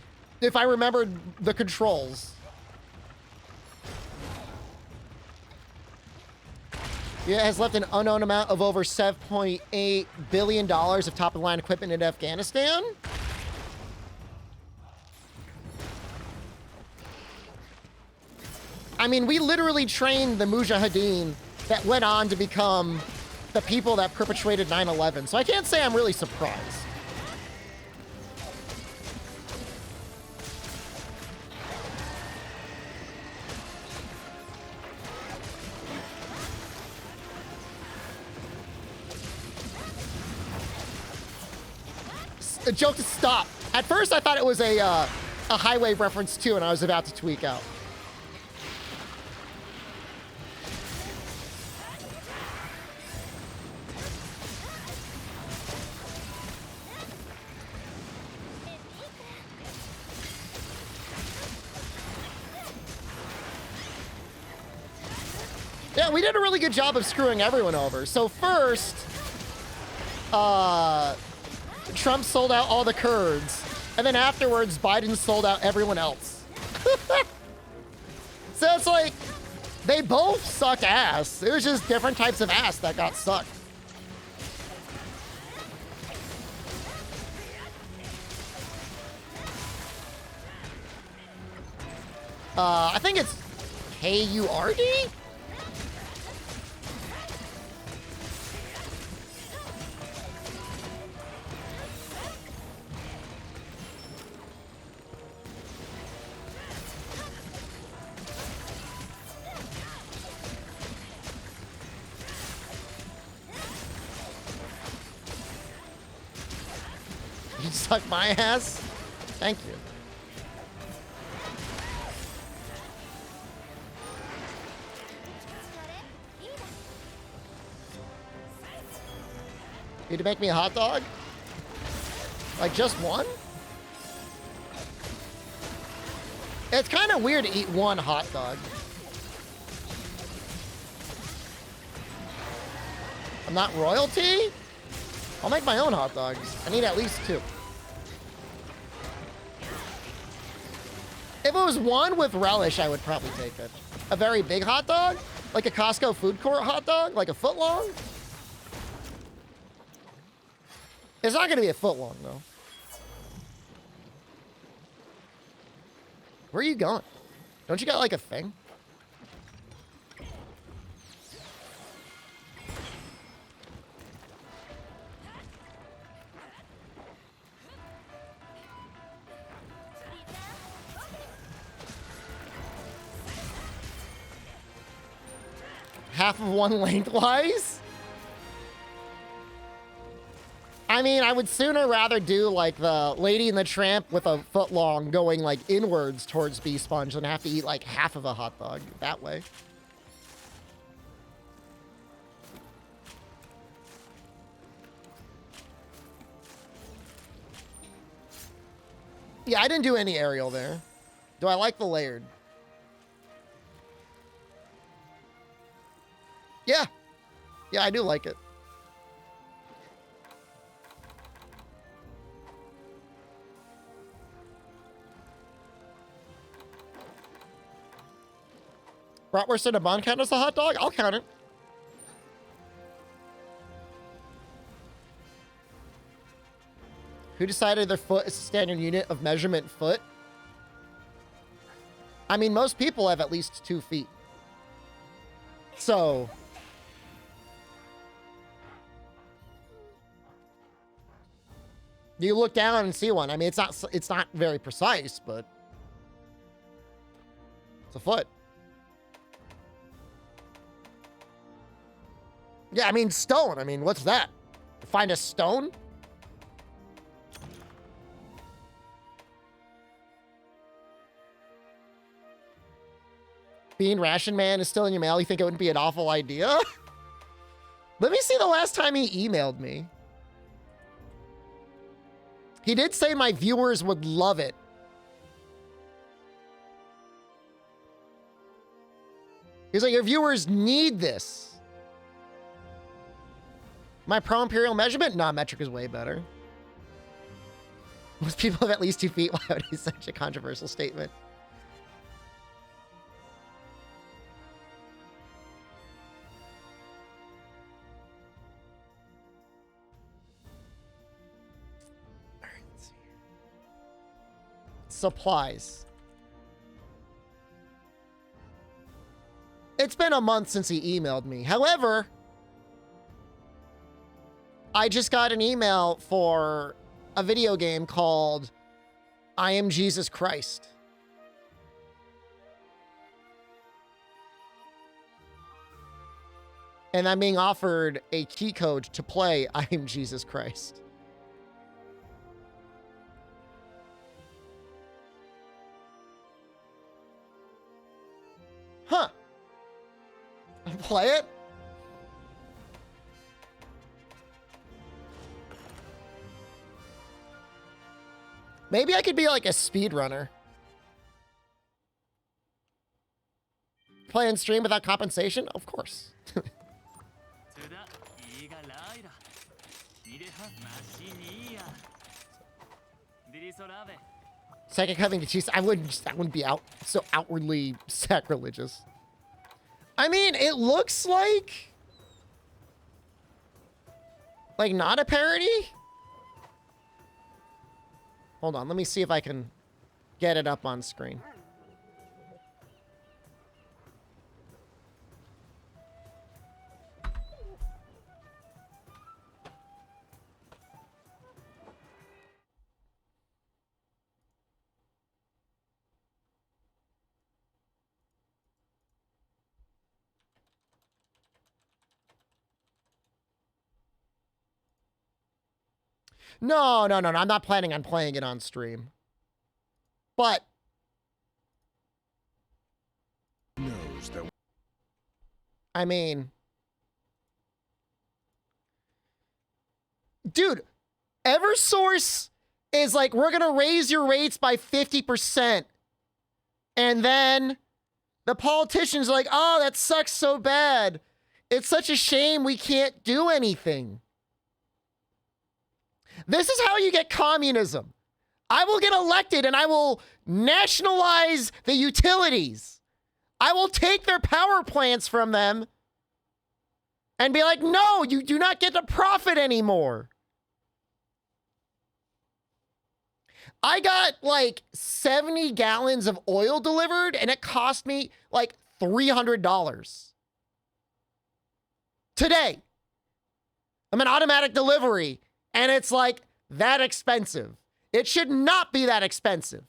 [SPEAKER 1] If I remembered the controls. Yeah, has left an unknown amount of over $7.8 billion of top-of-the-line equipment in Afghanistan. I mean, we literally trained the Mujahideen that went on to become the people that perpetrated 9/11. So I can't say I'm really surprised. A joke to stop. At first, I thought it was a highway reference too, and I was about to tweak out. Yeah, we did a really good job of screwing everyone over. So first, Trump sold out all the Kurds, and then afterwards, Biden sold out everyone else. So it's like, they both suck ass. It was just different types of ass that got sucked. I think it's K-U-R-D? You suck my ass? Thank you. You to make me a hot dog? Like just one? It's kind of weird to eat one hot dog. I'm not royalty? I'll make my own hot dogs. I need at least 2. If it was one with relish, I would probably take it. A very big hot dog? Like a Costco food court hot dog? Like a foot long? It's not going to be a foot long, though. Where are you going? Don't you got, like, a thing? Half of one lengthwise? I mean, I would sooner rather do like the Lady and the Tramp with a foot long going like inwards towards Bee Sponge than have to eat like half of a hot dog that way. Yeah, I didn't do any aerial there. Do I like the layered? Yeah. Yeah, I do like it. Bratwurst and a bun count as a hot dog? I'll count it. Who decided their foot is a standard unit of measurement foot? I mean, most people have at least 2 feet. So... you look down and see one. I mean, it's not very precise, but... it's a foot. Yeah, I mean, stone. I mean, what's that? Find a stone? Being Ration Man is still in your mail. You think it wouldn't be an awful idea? Let me see the last time he emailed me. He did say my viewers would love it. He's like, your viewers need this. My Pro Imperial measurement? Nah, metric is way better. Most people have at least 2 feet. Why would he such a controversial statement? Supplies. It's been a month since he emailed me. However, I just got an email for a video game called I Am Jesus Christ. And I'm being offered a key code to play I Am Jesus Christ. Huh. Play it? Maybe I could be like a speedrunner. Play and stream without compensation? Of course. Psychic having to choose. I wouldn't be so outwardly sacrilegious. I mean, it looks like not a parody. Hold on, let me see if I can get it up on screen. No. I'm not planning on playing it on stream. But
[SPEAKER 2] Knows that.
[SPEAKER 1] I mean, dude, Eversource is like, we're going to raise your rates by 50%. And then the politicians are like, oh, that sucks so bad. It's such a shame we can't do anything. This is how you get communism. I will get elected and I will nationalize the utilities. I will take their power plants from them and be like, no, you do not get to profit anymore. I got like 70 gallons of oil delivered and it cost me like $300 today. I'm an automatic delivery. And it's like that expensive. It should not be that expensive.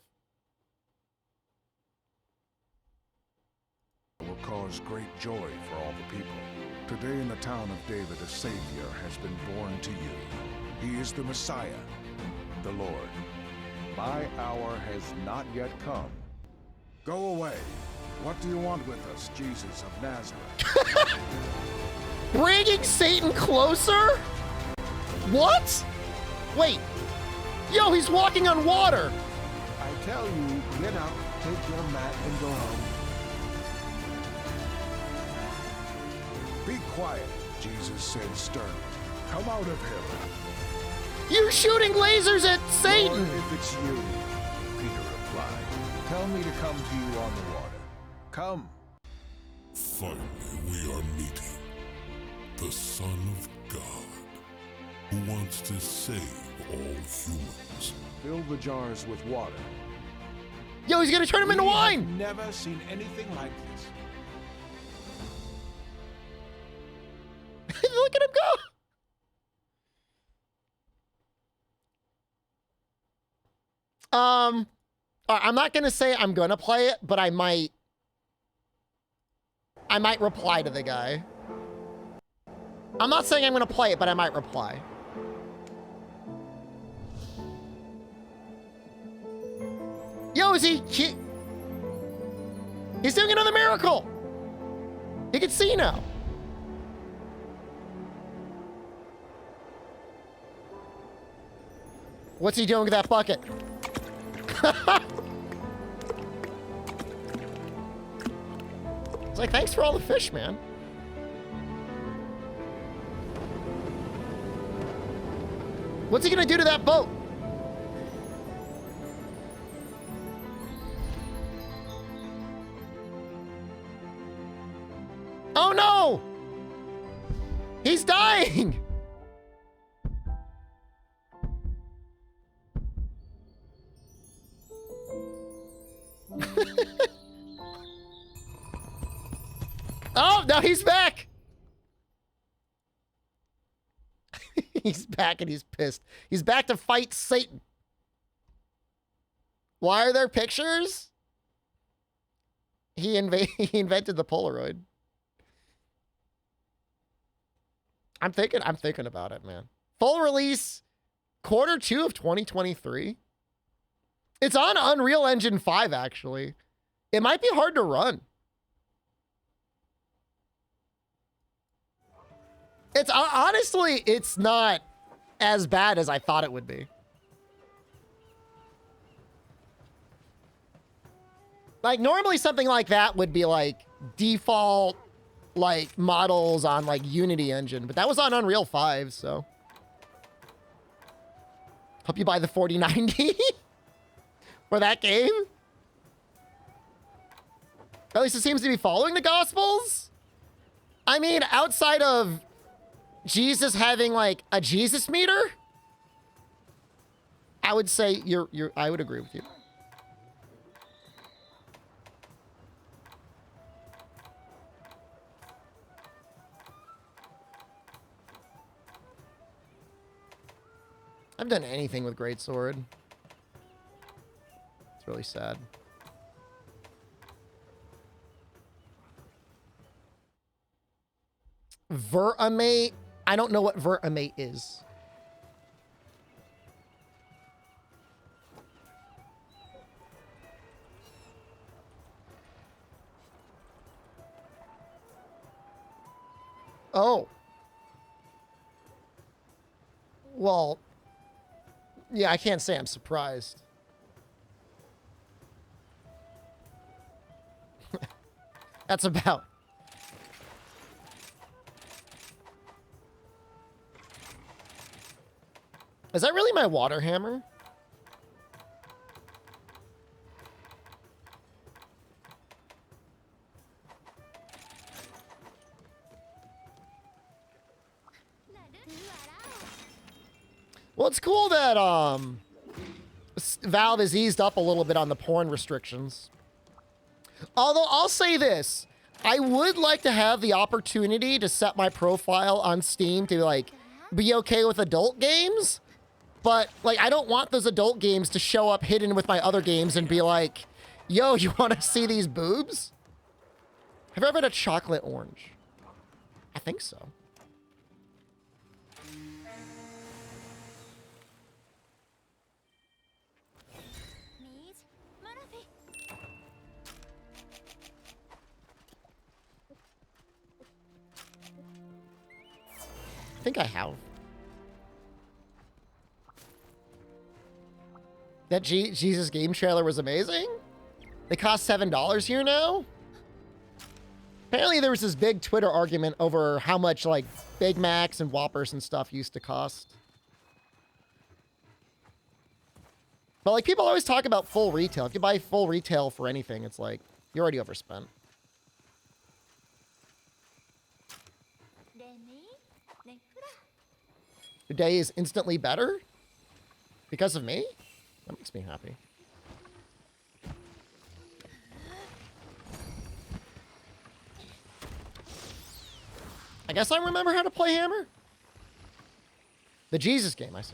[SPEAKER 2] Will cause great joy for all the people. Today in the town of David, a Savior has been born to you.
[SPEAKER 3] He is the Messiah, the Lord. My hour has not yet come. Go away. What do you want with us, Jesus of Nazareth?
[SPEAKER 1] Bringing Satan closer? What? Wait. Yo, he's walking on water.
[SPEAKER 3] I tell you, get up, take your mat, and go home. Be quiet, Jesus said sternly. Come out of him.
[SPEAKER 1] You're shooting lasers at Satan.
[SPEAKER 3] Lord, if it's you, Peter replied, tell me to come to you on the water. Come.
[SPEAKER 4] Finally, we are meeting the Son of God, who wants to save all humans.
[SPEAKER 3] Fill the jars with water.
[SPEAKER 1] Yo, he's gonna turn him into wine.
[SPEAKER 3] I've never seen anything like this.
[SPEAKER 1] Look at him go. All right, I'm not gonna say I'm gonna play it, but I might reply to the guy. I'm not saying I'm gonna play it, but I might reply. Yo, is he's doing another miracle. He can see now. What's he doing with that bucket? It's like, thanks for all the fish, man. What's he gonna do to that boat? Oh no! He's dying! Oh, no, he's back. He's back and he's pissed. He's back to fight Satan. Why are there pictures? He invented the Polaroid. I'm thinking about it, man. Full release Q2 of 2023. It's on Unreal Engine 5, actually. It might be hard to run. It's honestly, it's not as bad as I thought it would be. Like, normally something like that would be like default, like, models on like Unity engine, but that was on Unreal 5, so. Hope you buy the 4090 for that game. At least it seems to be following the Gospels. I mean, outside of Jesus having like a Jesus meter, I would say I would agree with you. I've done anything with Greatsword. It's really sad. Vertamate. I don't know what Vertamate is. Oh. Well, yeah, I can't say I'm surprised. That's about. Is that really my water hammer? Well, it's cool that Valve has eased up a little bit on the porn restrictions. Although I'll say this, I would like to have the opportunity to set my profile on Steam to like be okay with adult games. But, like, I don't want those adult games to show up hidden with my other games and be like, yo, you want to see these boobs? Have you ever had a chocolate orange? I think so. think I have. That Jesus game trailer was amazing? They cost $7 here now? Apparently there was this big Twitter argument over how much like Big Macs and Whoppers and stuff used to cost. But like people always talk about full retail. If you buy full retail for anything, it's like you already overspent. Your day is instantly better? Because of me? That makes me happy. I guess I remember how to play Hammer. The Jesus game, I see.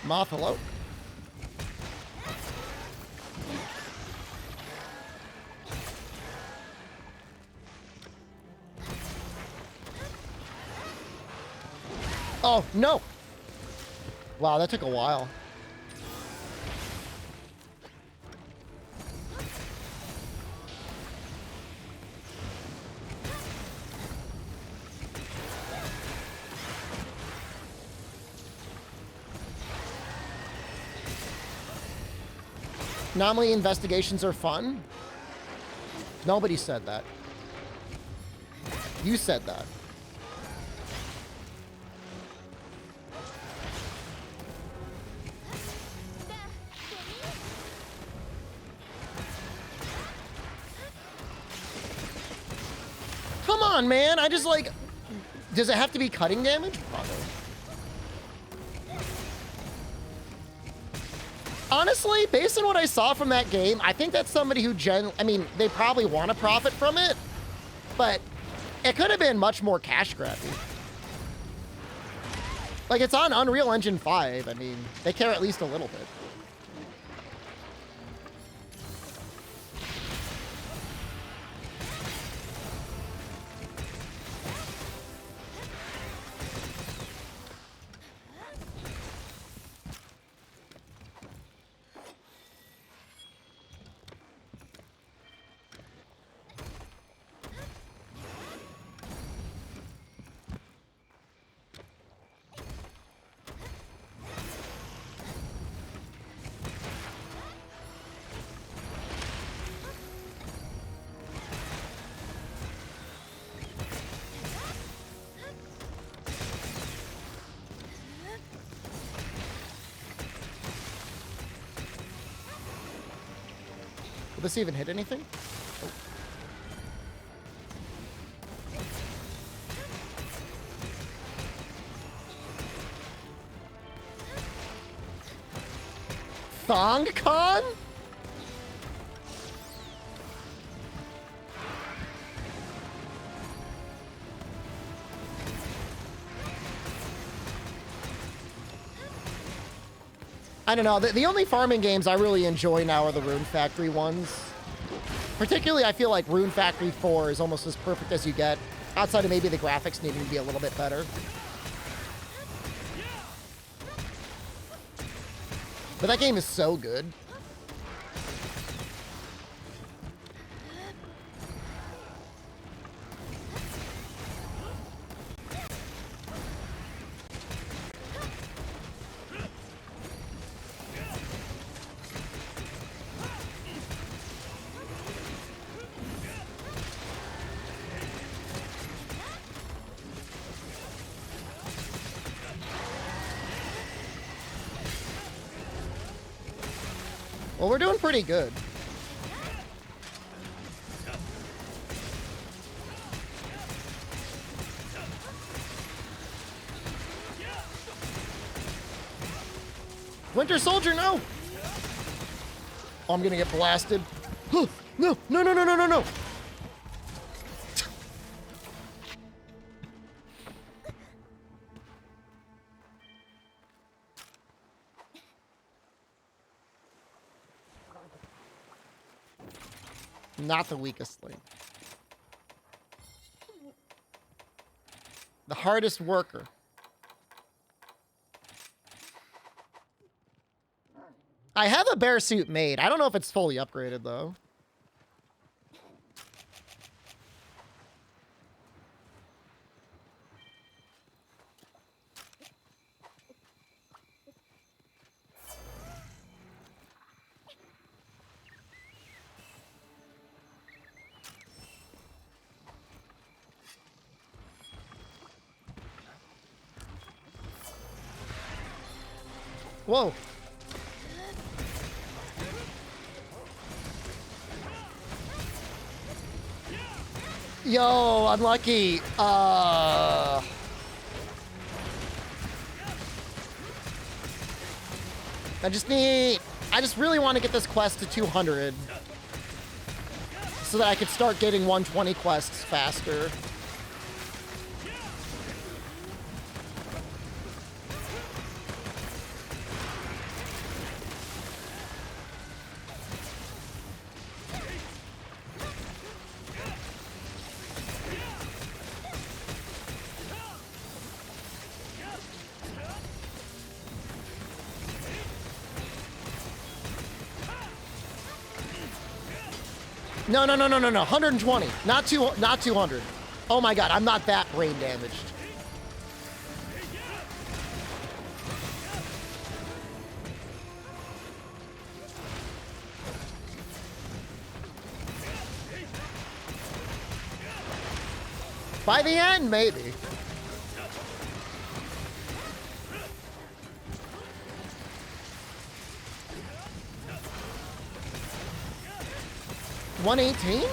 [SPEAKER 1] Moth, hello. Oh, no. Wow, that took a while. Anomaly investigations are fun. Nobody said that. You said that. Come on, man. I just like... Does it have to be cutting damage? Probably. Honestly, based on what I saw from that game, I think that's somebody who I mean, they probably want to profit from it, but it could have been much more cash grabby. Like, it's on Unreal Engine 5. I mean, they care at least a little bit. Will this even hit anything? Oh. ThongCon? I don't know. The only farming games I really enjoy now are the Rune Factory ones. Particularly, I feel like Rune Factory 4 is almost as perfect as you get, outside of maybe the graphics needing to be a little bit better. But that game is so good. Well, we're doing pretty good. Winter Soldier, no! Oh, I'm gonna get blasted. No, no, no, no, no, no, no! Not the weakest link. The hardest worker. I have a bear suit made. I don't know if it's fully upgraded, though. Whoa. Yo, unlucky. I just really want to get this quest to 200 so that I could start getting 120 quests faster. No. 120. Not 200. Oh my god, I'm not that brain damaged. By the end, maybe. $118?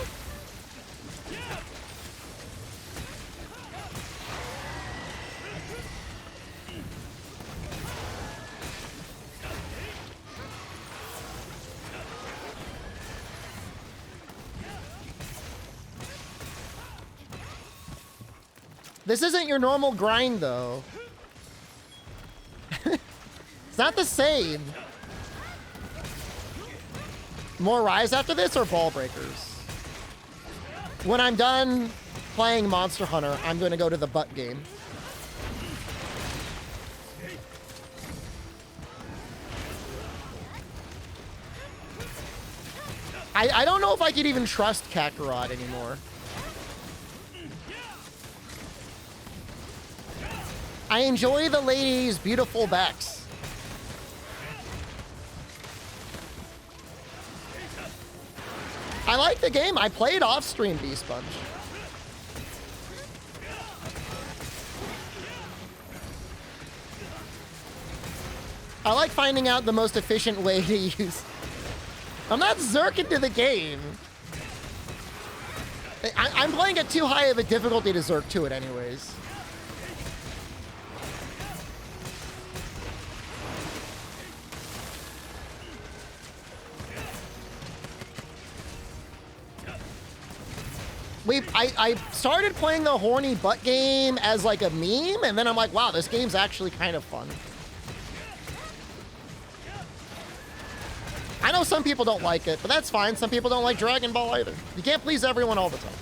[SPEAKER 1] This isn't your normal grind, though. It's not the same. More Rise after this or Ball Breakers? When I'm done playing Monster Hunter, I'm going to go to the butt game. I don't know if I could even trust Kakarot anymore. I enjoy the lady's beautiful backs. I like the game. I played off-stream D-Sponge. I like finding out the most efficient way to use... I'm not zerking to the game. I'm playing at too high of a difficulty to zerk to it anyways. I started playing the horny butt game as like a meme, and then I'm like, wow, this game's actually kind of fun. I know some people don't like it, but that's fine. Some people don't like Dragon Ball either. You can't please everyone all the time.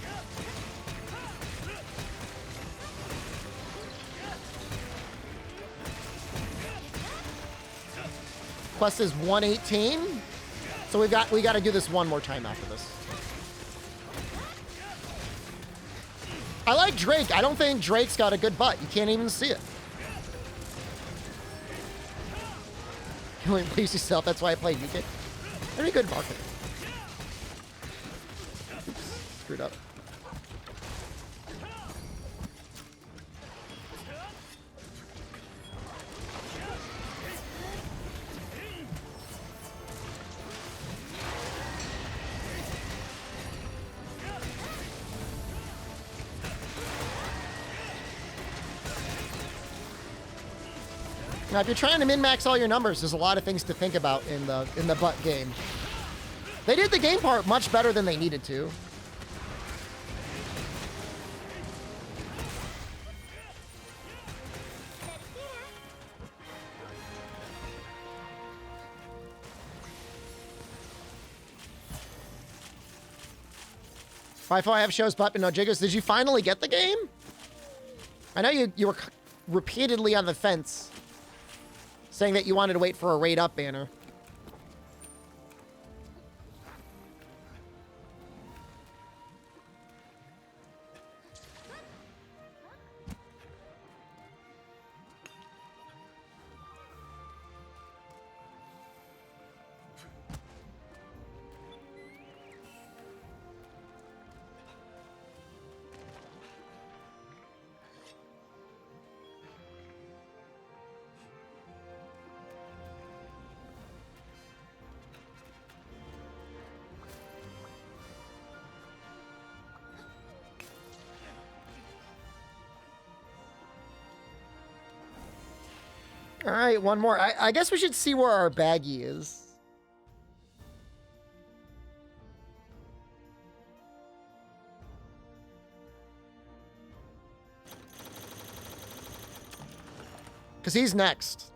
[SPEAKER 1] Quest is 118. So we got to do this one more time after this. I like Drake. I don't think Drake's got a good butt. You can't even see it. You want to please yourself. That's why I played DK. Very good marketing. Oops, screwed up. Now, if you're trying to min-max all your numbers, there's a lot of things to think about in the butt game. They did the game part much better than they needed to. I have shows butt but no jiggers. Did you finally get the game? I know you were repeatedly on the fence, saying that you wanted to wait for a raid up banner. All right, one more. I guess we should see where our baggie is. Because he's next.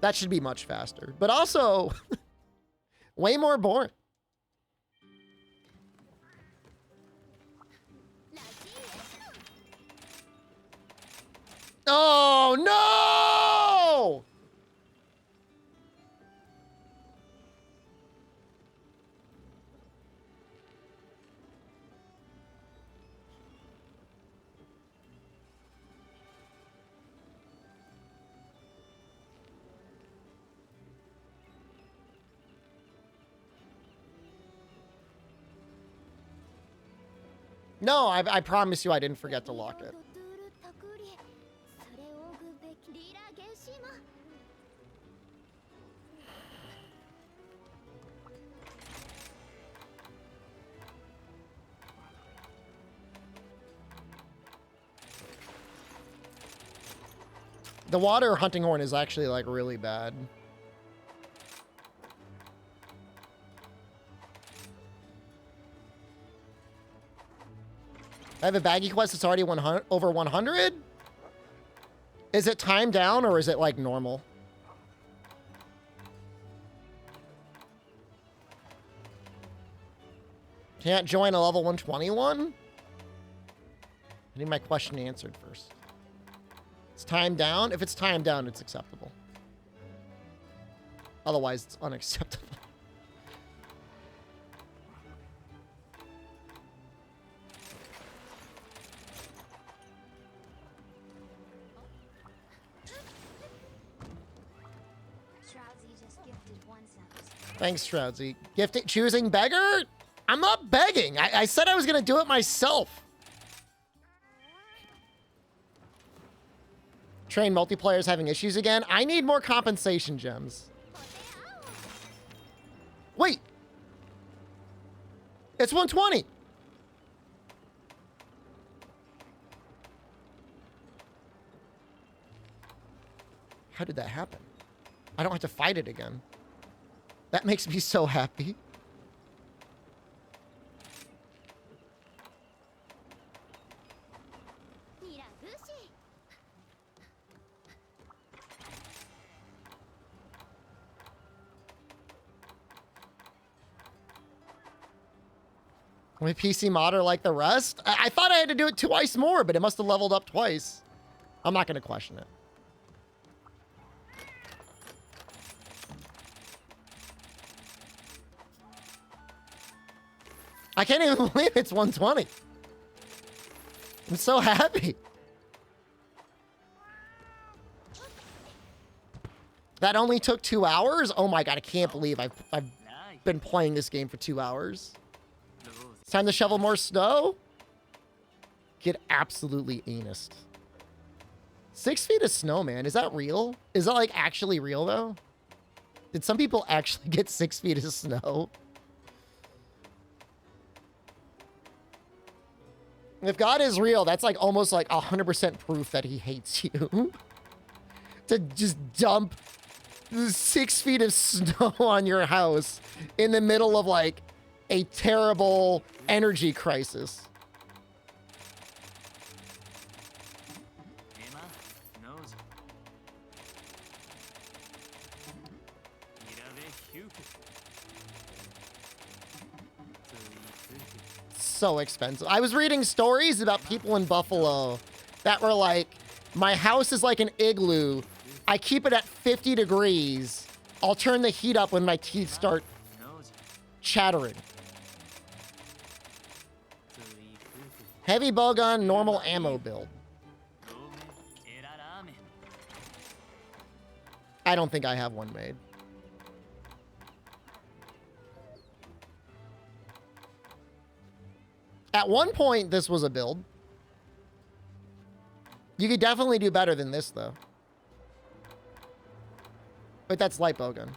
[SPEAKER 1] That should be much faster. But also, way more boring. Oh, no! No, I promise you I didn't forget to lock it. The water hunting horn is actually like really bad. I have a baggy quest that's already over 100. Is it timed down or is it like normal? Can't join a level 121? I need my question answered first. It's timed down. If it's timed down, it's acceptable. Otherwise, it's unacceptable. Thanks, Shroudsy. Gifting, choosing beggar? I'm not begging. I said I was going to do it myself. Train multiplayer is having issues again. I need more compensation gems. Wait. It's 120. How did that happen? I don't have to fight it again. That makes me so happy. My PC modder like the rest? I thought I had to do it twice more, but it must have leveled up twice. I'm not going to question it. I can't even believe it's 120. I'm so happy. That only took 2 hours? Oh my god, I can't believe I've been playing this game for 2 hours. It's time to shovel more snow? Get absolutely anused. 6 feet of snow, man. Is that real? Is that like actually real though? Did some people actually get 6 feet of snow? If God is real, that's like almost like 100% proof that he hates you. To just dump 6 feet of snow on your house in the middle of like a terrible energy crisis. So expensive. I was reading stories about people in Buffalo that were like, my house is like an igloo. I keep it at 50 degrees. I'll turn the heat up when my teeth start chattering. Heavy bowgun, normal ammo build. I don't think I have one made. At one point, this was a build. You could definitely do better than this, though. But that's light bowgun.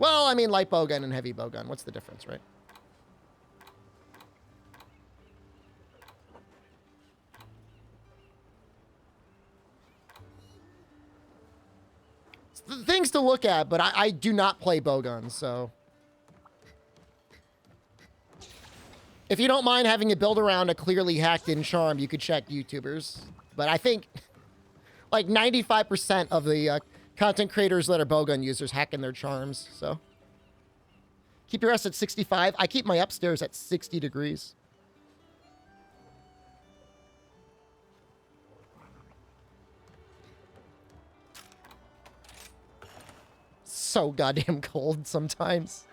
[SPEAKER 1] Well, I mean, light bowgun and heavy bowgun. What's the difference, right? things to look at, but I do not play bowguns, so. If you don't mind having it build around a clearly hacked in charm, you could check YouTubers. But I think like 95% of the content creators that are bowgun users hacking their charms, so. Keep your S at 65. I keep my upstairs at 60 degrees. So goddamn cold sometimes.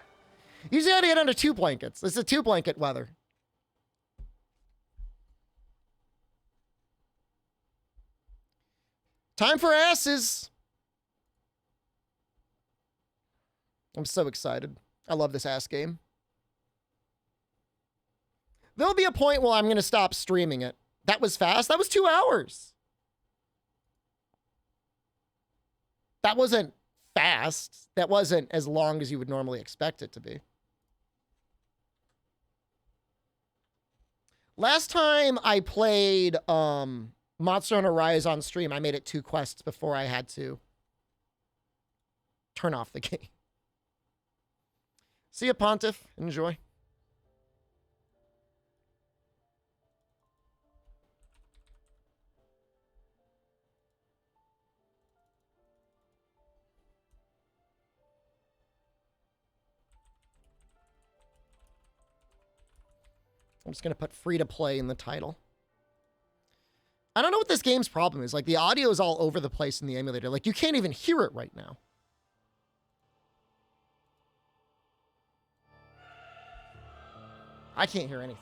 [SPEAKER 1] Usually I get under 2 blankets. This is 2 blanket weather. Time for asses. I'm so excited. I love this ass game. There'll be a point where I'm going to stop streaming it. That was fast. That was 2 hours. That wasn't fast. That wasn't as long as you would normally expect it to be. Last time I played Monster Hunter Rise on stream, I made it 2 quests before I had to turn off the game. See ya, Pontiff. Enjoy. I'm just going to put free to play in the title. I don't know what this game's problem is. Like, the audio is all over the place in the emulator. Like, you can't even hear it right now. I can't hear anything.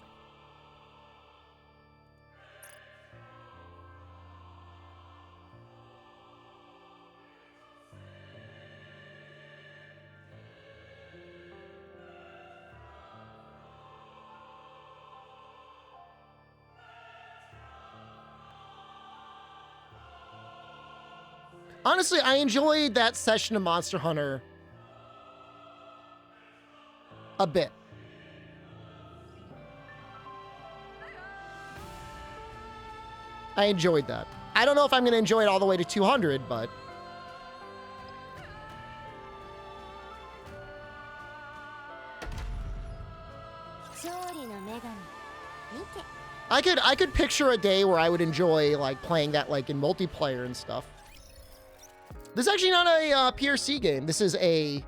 [SPEAKER 1] Honestly, I enjoyed that session of Monster Hunter a bit. I enjoyed that. I don't know if I'm going to enjoy it all the way to 200, but I could picture a day where I would enjoy like playing that like in multiplayer and stuff. This is actually not a PRC game. This is a